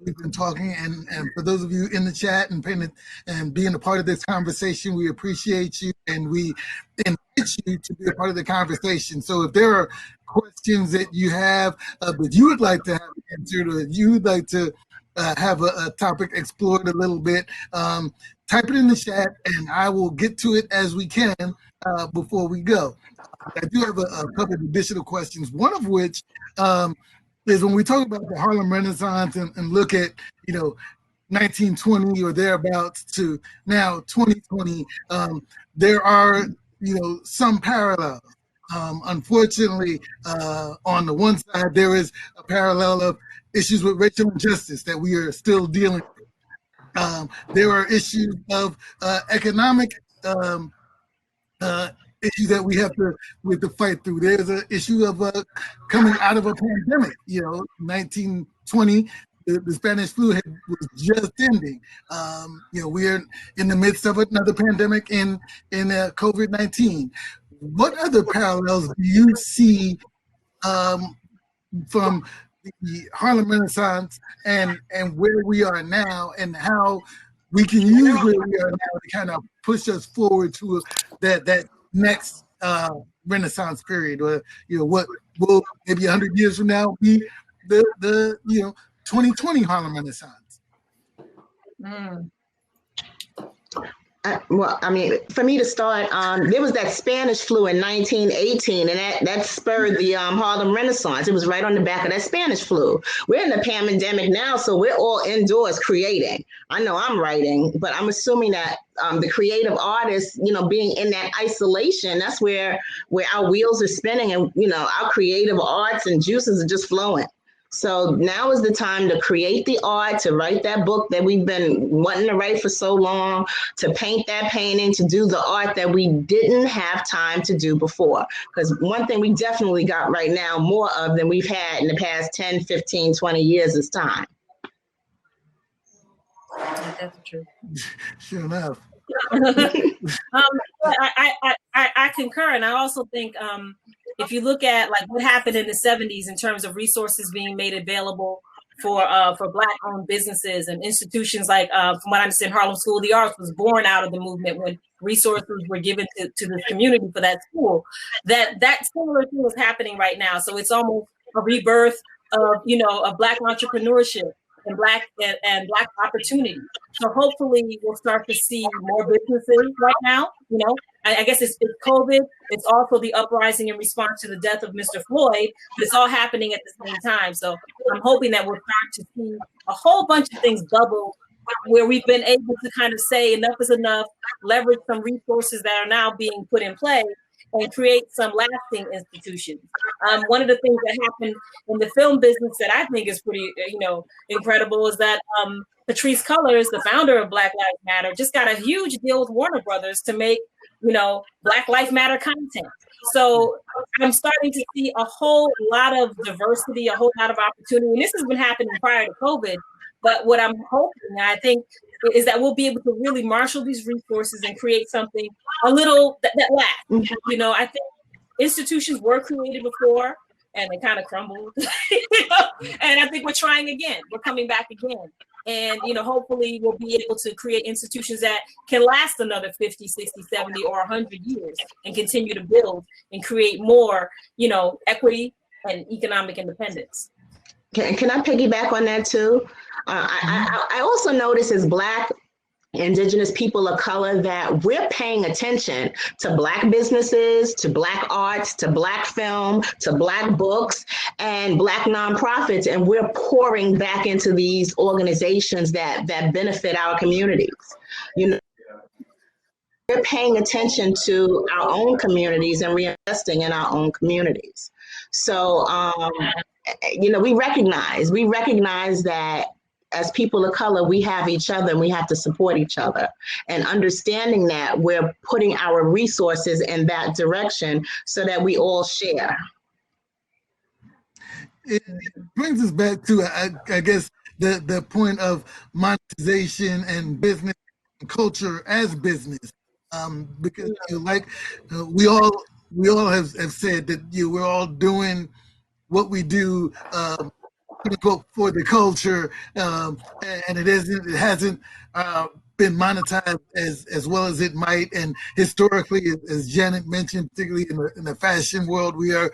we've been talking, and for those of you in the chat and being a part of this conversation, we appreciate you, and we invite you to be a part of the conversation. So if there are questions that you have that you would like to have answered, or you would like to have a topic explored a little bit, type it in the chat, and I will get to it as we can before we go. I do have a couple of additional questions, one of which is when we talk about the Harlem Renaissance and look at, 1920 or thereabouts to now 2020, there are, some parallels. Unfortunately, on the one side, there is a parallel of issues with racial injustice that we are still dealing with. There are issues of economic issues that we have to fight through. There's an issue of coming out of a pandemic. 1920, the Spanish flu was just ending. We're in the midst of another pandemic in COVID-19. What other parallels do you see from the Harlem Renaissance and where we are now, and how we can use where we are now to kind of push us forward to that next Renaissance period, or what will maybe 100 years from now be the 2020 Harlem Renaissance? Well, I mean, for me to start, there was that Spanish flu in 1918, and that spurred the Harlem Renaissance. It was right on the back of that Spanish flu. We're in the pandemic now, so we're all indoors creating. I know I'm writing, but I'm assuming that the creative artists, being in that isolation, that's where our wheels are spinning, and our creative arts and juices are just flowing. So now is the time to create the art, to write that book that we've been wanting to write for so long, to paint that painting, to do the art that we didn't have time to do before. Because one thing we definitely got right now more of than we've had in the past 10, 15, 20 years is time. That's true. Sure enough. I concur, and I also think if you look at like what happened in the 70s in terms of resources being made available for Black-owned businesses and institutions, like from what I understand, Harlem School of the Arts was born out of the movement when resources were given to the community for that school. That similar thing is happening right now. So it's almost a rebirth of of Black entrepreneurship and Black opportunity. So hopefully we'll start to see more businesses right now, I guess it's COVID. It's also the uprising in response to the death of Mr. Floyd. But it's all happening at the same time. So I'm hoping that we'll start to see a whole bunch of things bubble where we've been able to kind of say enough is enough, leverage some resources that are now being put in play, and create some lasting institutions. One of the things that happened in the film business that I think is pretty, incredible is that Patrice Cullors, the founder of Black Lives Matter, just got a huge deal with Warner Brothers to make, Black Lives Matter content. So I'm starting to see a whole lot of diversity, a whole lot of opportunity. And this has been happening prior to COVID. But what I'm hoping, I think, is that we'll be able to really marshal these resources and create something a little that lasts. I think institutions were created before and they kind of crumbled. And I think we're trying again. We're coming back again. And, hopefully we'll be able to create institutions that can last another 50, 60, 70, or 100 years and continue to build and create more, equity and economic independence. Can I piggyback on that too? I also notice as Black, Indigenous people of color that we're paying attention to Black businesses, to Black arts, to Black film, to Black books, and Black nonprofits, and we're pouring back into these organizations that benefit our communities. We're paying attention to our own communities and reinvesting in our own communities. So, we recognize that as people of color, we have each other and we have to support each other. And understanding that we're putting our resources in that direction so that we all share. It brings us back to, I guess, the point of monetization and business and culture as business. Because we all have said that we're all doing what we do for the culture, and it hasn't been monetized as well as it might. And historically, as Janet mentioned, particularly in the fashion world, we are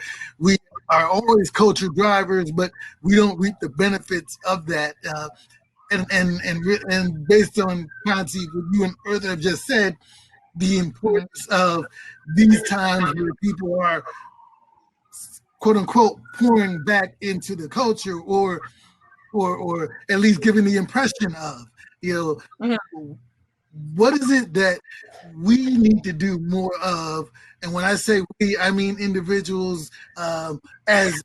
always culture drivers, but we don't reap the benefits of that. And based on Conti, what you and Eartha have just said, the importance of these times where people are, quote unquote, pouring back into the culture, or at least giving the impression of, what is it that we need to do more of? And when I say we, I mean individuals as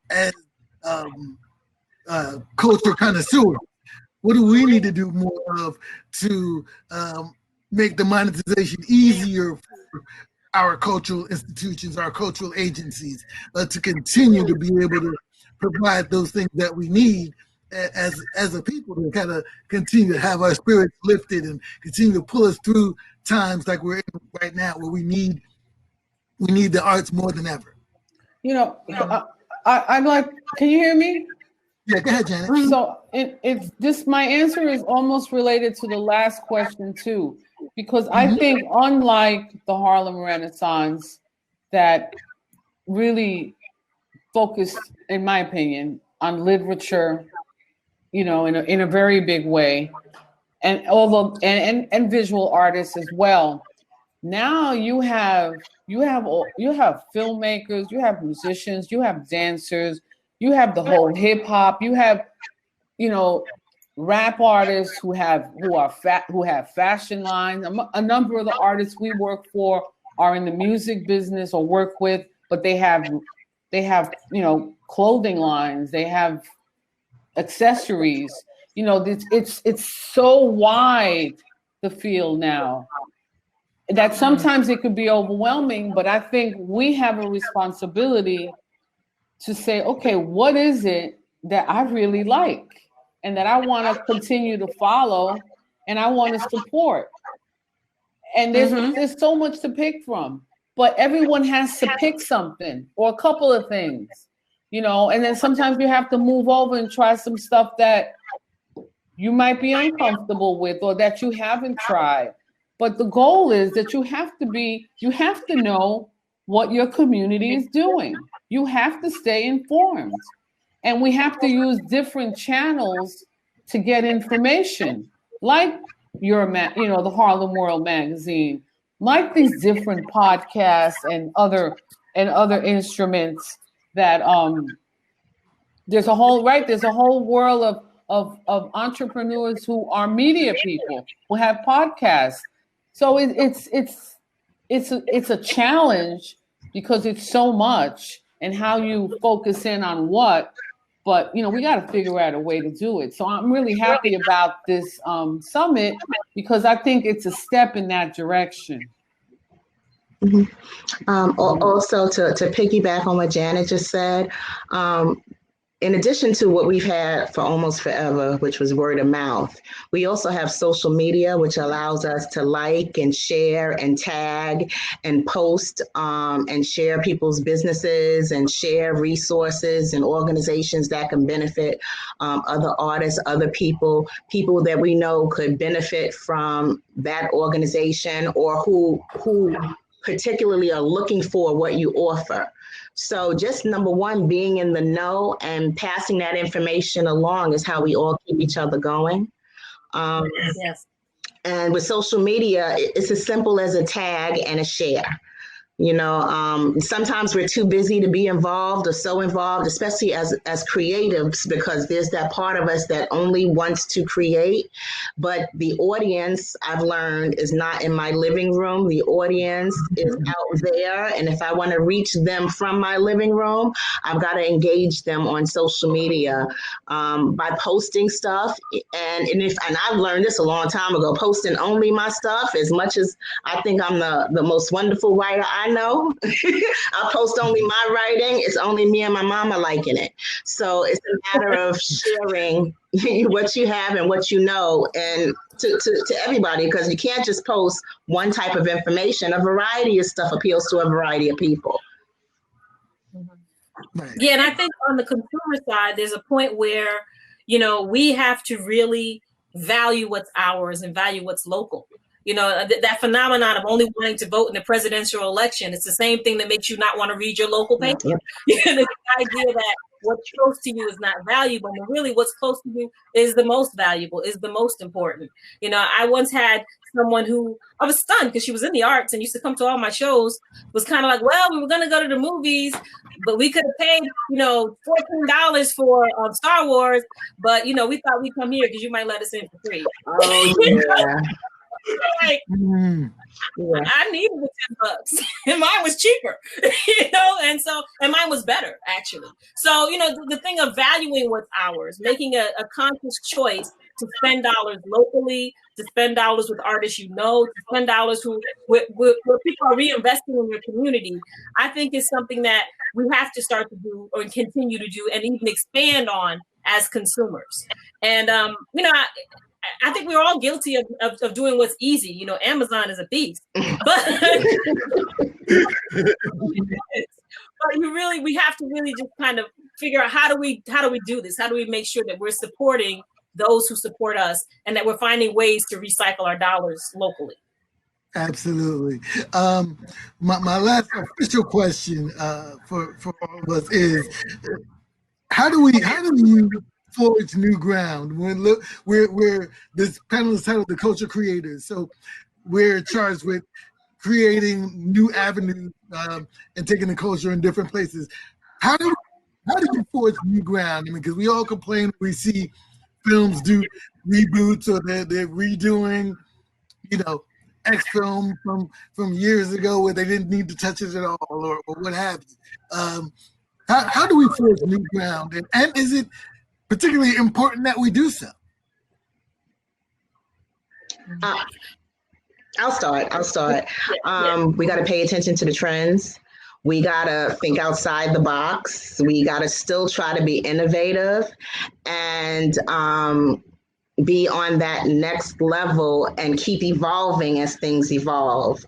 culture connoisseurs. What do we need to do more of to make the monetization easier for our cultural institutions, our cultural agencies, to continue to be able to provide those things that we need as a people, to kind of continue to have our spirits lifted and continue to pull us through times like we're in right now, where we need the arts more than ever. I'd like, can you hear me? Yeah, go ahead, Janet. So my answer is almost related to the last question too, because I think unlike the Harlem Renaissance that really focused, in my opinion, on literature, in a very big way, and although and visual artists as well. Now you have filmmakers, you have musicians, you have dancers, you have the whole hip hop, you have rap artists who have fashion lines. A number of the artists we work for are in the music business or work with, but they have clothing lines, they have accessories. It's so wide, the field now, that sometimes it could be overwhelming, but I think we have a responsibility to say, okay, what is it that I really like and that I want to continue to follow and I want to support? And there's so much to pick from, but everyone has to pick something or a couple of things, and then sometimes you have to move over and try some stuff that you might be uncomfortable with or that you haven't tried. But the goal is that you have to know what your community is doing. You have to stay informed. And we have to use different channels to get information, like the Harlem World magazine, like these different podcasts and other instruments that there's a whole world of entrepreneurs who are media people who have podcasts. So it's a challenge because it's so much and how you focus in on what. But we got to figure out a way to do it. So I'm really happy about this summit because I think it's a step in that direction. Mm-hmm. Also, to piggyback on what Janet just said, in addition to what we've had for almost forever, which was word of mouth, we also have social media, which allows us to like and share and tag and post and share people's businesses and share resources and organizations that can benefit other artists, other people that we know could benefit from that organization or who particularly are looking for what you offer. So just number one, being in the know and passing that information along is how we all keep each other going. Yes. And with social media, it's as simple as a tag and a share. Sometimes we're too busy to be involved or so involved, especially as creatives, because there's that part of us that only wants to create. But the audience, I've learned, is not in my living room. The audience is out there. And if I want to reach them from my living room, I've got to engage them on social media by posting stuff. And I've learned this a long time ago, posting only my stuff. As much as I think I'm the most wonderful writer I know, I'll post only my writing. It's only me and my mama liking it. So it's a matter of sharing what you have and what you know, and to everybody, because you can't just post one type of information. A variety of stuff appeals to a variety of people. Right. Yeah, and I think on the consumer side, there's a point where, we have to really value what's ours and value what's local. That phenomenon of only wanting to vote in the presidential election, it's the same thing that makes you not want to read your local paper. The idea that what's close to you is not valuable, but really what's close to you is the most valuable, is the most important. I once had someone who, I was stunned because she was in the arts and used to come to all my shows, was kind of like, well, we were going to go to the movies, but we could have paid, $14 for Star Wars, but, we thought we'd come here because you might let us in for free. Oh, yeah. Like, I needed the $10 and mine was cheaper, and mine was better actually. So, the thing of valuing what's ours, making a conscious choice to spend dollars locally, to spend dollars with artists, to spend dollars where people are reinvesting in your community, I think is something that we have to start to do or continue to do and even expand on as consumers. And, I think we're all guilty of doing what's easy. Amazon is a beast, but we have to really just kind of figure out how do we do this? How do we make sure that we're supporting those who support us and that we're finding ways to recycle our dollars locally? Absolutely. My last official question for all of us is, how do you forge new ground when we're this panel is titled The Culture Creators, so we're charged with creating new avenues and taking the culture in different places. How do you forge new ground? I mean, because we all complain, we see films do reboots or they're redoing X film from years ago where they didn't need to touch it at all or what have you. How do we forge new ground, and is it particularly important that we do so? I'll start. We got to pay attention to the trends. We got to think outside the box. We got to still try to be innovative and be on that next level and keep evolving as things evolve.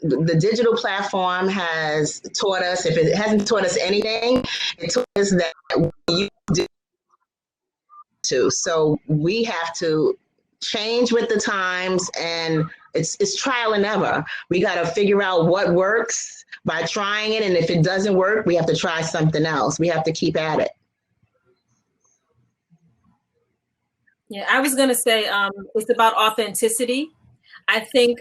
The digital platform has taught us, if it hasn't taught us anything, it taught us that you do too. So we have to change with the times, and it's trial and error. We got to figure out what works by trying it, and if it doesn't work, we have to try something else. We have to keep at it. Yeah, I was going to say it's about authenticity. I think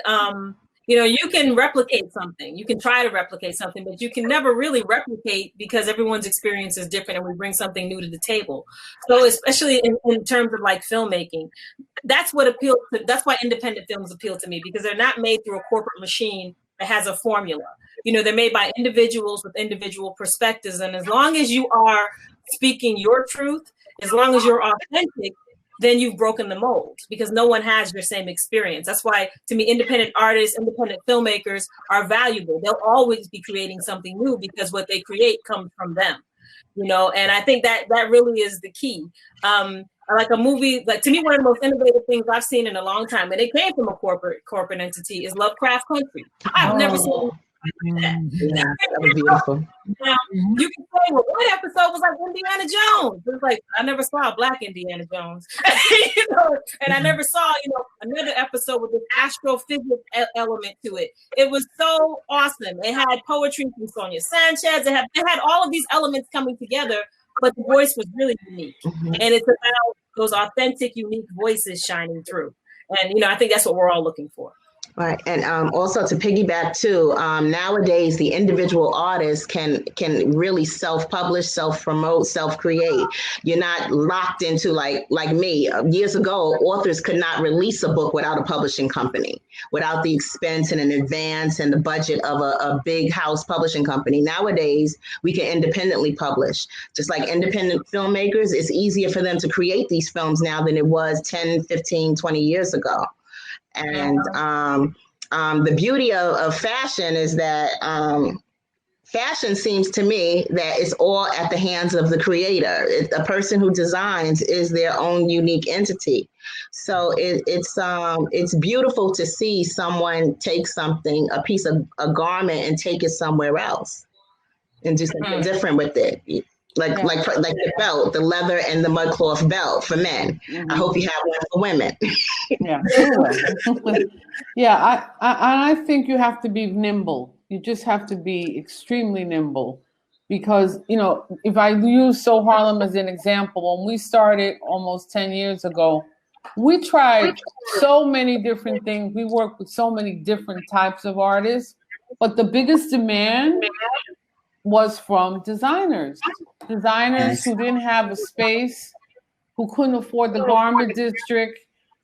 you can replicate something. You can try to replicate something, but you can never really replicate because everyone's experience is different and we bring something new to the table. So especially in terms of like filmmaking, that's what appeals to, that's why independent films appeal to me, because they're not made through a corporate machine that has a formula. They're made by individuals with individual perspectives. And as long as you are speaking your truth, as long as you're authentic, then you've broken the mold, because no one has your same experience. That's why, to me, independent artists, independent filmmakers are valuable. They'll always be creating something new because what they create comes from them, and I think that really is the key. Like a movie, like to me, one of the most innovative things I've seen in a long time, and it came from a corporate entity, is Lovecraft Country. I've never seen that was beautiful. Now, you can say, well, one episode was like Indiana Jones. It's like, I never saw a black Indiana Jones. And I never saw, another episode with this astrophysics element to it. It was so awesome. It had poetry from Sonia Sanchez. It had all of these elements coming together, but the voice was really unique. And it's about those authentic, unique voices shining through. And, I think that's what we're all looking for. Right, and also to piggyback too, nowadays the individual artists can really self-publish, self-promote, self-create. You're not locked into like me. Years ago, authors could not release a book without a publishing company, without the expense and an advance and the budget of a big house publishing company. Nowadays, we can independently publish. Just like independent filmmakers, it's easier for them to create these films now than it was 10, 15, 20 years ago. And the beauty of fashion is that fashion seems to me that it's all at the hands of the creator. A person who designs is their own unique entity. So it's beautiful to see someone take something, a piece of a garment, and take it somewhere else and do something different with it. Like the belt, the leather and the mudcloth belt for men. I hope you have one for women. Yeah, sure. Yeah, I think you have to be nimble. You just have to be extremely nimble, because if I use So Harlem as an example, when we started almost 10 years ago, we tried so many different things. We worked with so many different types of artists, but the biggest demand was from designers who didn't have a space, who couldn't afford the garment district,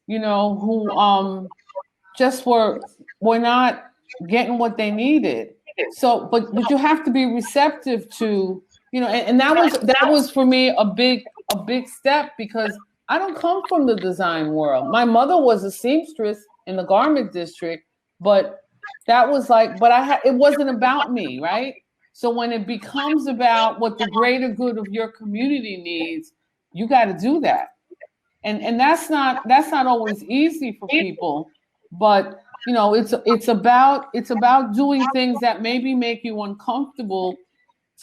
who just were not getting what they needed. So, but you have to be receptive to, and that was for me a big step, because I don't come from the design world. My mother was a seamstress in the garment district, but that was it wasn't about me, right? So when it becomes about what the greater good of your community needs, you got to do that. And that's not always easy for people, but it's about doing things that maybe make you uncomfortable.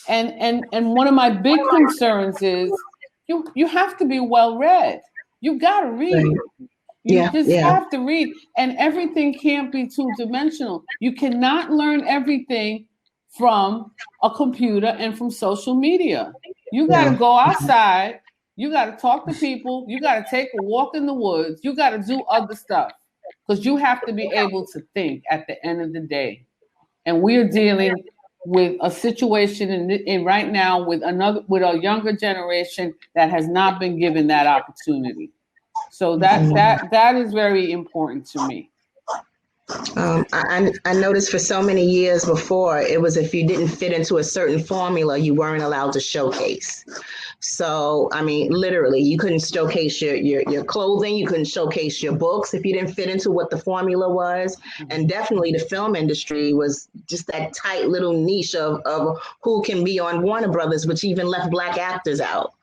And one of my big concerns is you have to be well read. You got to read. You have to read, and everything can't be two-dimensional. You cannot learn everything from a computer and from social media. You got to go outside. You got to talk to people. You got to take a walk in the woods. You got to do other stuff, because you have to be able to think at the end of the day. And we're dealing with a situation in right now with a younger generation that has not been given that opportunity. So that is very important to me. I noticed for so many years before, it was if you didn't fit into a certain formula, you weren't allowed to showcase. So, I mean, literally, you couldn't showcase your clothing, you couldn't showcase your books if you didn't fit into what the formula was. And definitely the film industry was just that tight little niche of who can be on Warner Brothers, which even left Black actors out.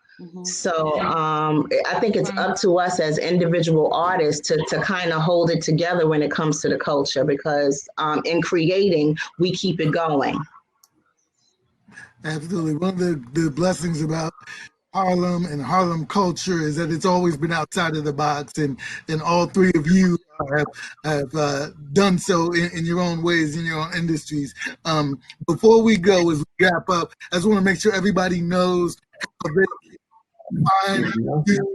So I think it's up to us as individual artists to kind of hold it together when it comes to the culture, because in creating, we keep it going. Absolutely. One of the blessings about Harlem and Harlem culture is that it's always been outside of the box, and all three of you have done so in your own ways, in your own industries. Before we go, as we wrap up, I just want to make sure everybody knows how they find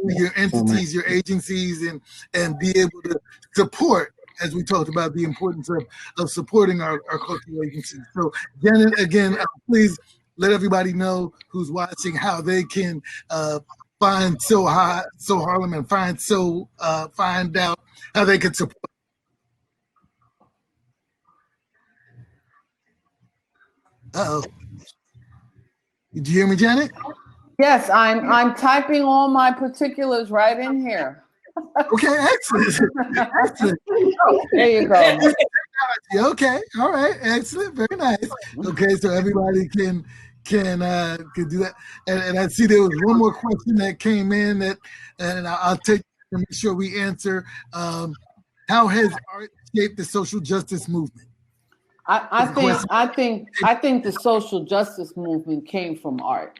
your entities, your agencies, and be able to support as we talked about the importance of supporting our cultural agencies. So Janet, again, please let everybody know who's watching how they can find So Harlem and find out how they can support. Uh-oh. Did you hear me, Janet? Yes, I'm typing all my particulars right in here. Okay, excellent. Excellent. There you go. Okay, all right, excellent, very nice. Okay, so everybody can do that. And I see there was one more question that came in and I'll take and make sure we answer. How has art shaped the social justice movement? I think the social justice movement came from art.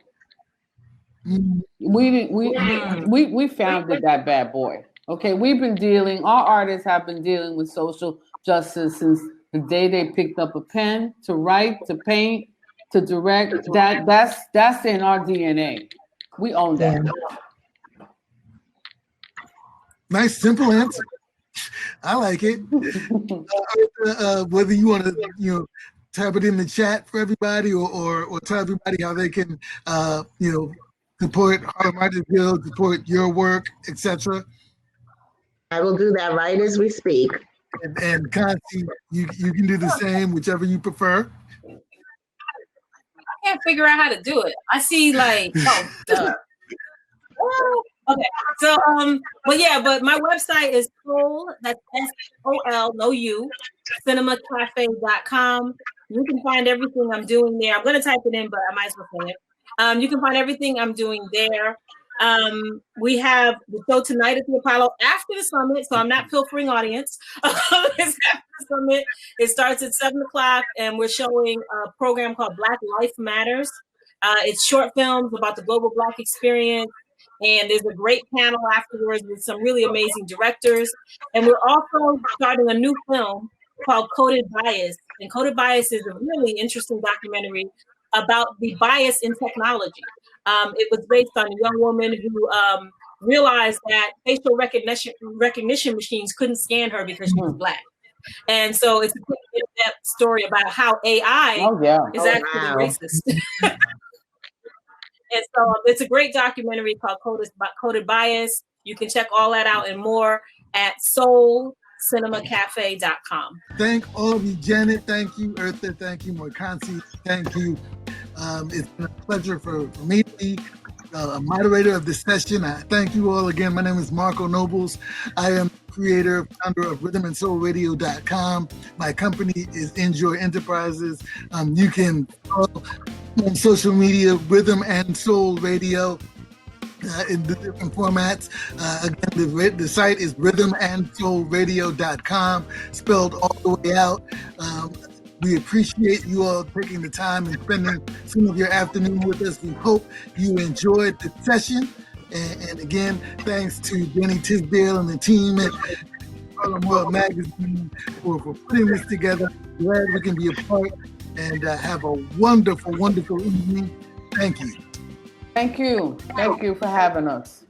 We founded that bad boy. Okay, our artists have been dealing with social justice since the day they picked up a pen to write, to paint, to direct. That's in our DNA. We own that. Nice, simple answer. I like it. Whether you want to, type it in the chat for everybody, or tell everybody how they can, support Harlem Artists Guild, support your work, etc. I will do that right as we speak. And Conti, you can do the same, whichever you prefer. I can't figure out how to do it. I see okay. So but my website is Soul, that's SOL, no U, cinemacafe.com. You can find everything I'm doing there. I'm going to type it in, but I might as well say it. You can find everything I'm doing there. We have the show tonight at the Apollo after the summit, so I'm not pilfering audience. It's after the summit. It starts at 7:00, and we're showing a program called Black Life Matters. It's short films about the global Black experience, and there's a great panel afterwards with some really amazing directors. And we're also starting a new film called Coded Bias, and Coded Bias is a really interesting documentary about the bias in technology. It was based on a young woman who realized that facial recognition machines couldn't scan her because she was Black. And so it's a quick in-depth story about how AI is actually racist. And so it's a great documentary called Coded Bias. You can check all that out and more at soulcinemacafe.com. Thank all of you, Janet. Thank you, Eartha. Thank you, Moikansi. Thank you. It's been a pleasure for me to be a moderator of this session. I thank you all again. My name is Marco Nobles. I am creator, founder of rhythmandsoulradio.com. My company is Enjoy Enterprises. You can follow on social media, Rhythm and Soul Radio, in the different formats. Again, the site is rhythmandsoulradio.com, spelled all the way out. We appreciate you all taking the time and spending some of your afternoon with us. We hope you enjoyed the session. And again, thanks to Benny Tisdale and the team at Harlem World Magazine for putting this together. Glad we can be a part and have a wonderful, wonderful evening. Thank you. Thank you. Thank you for having us.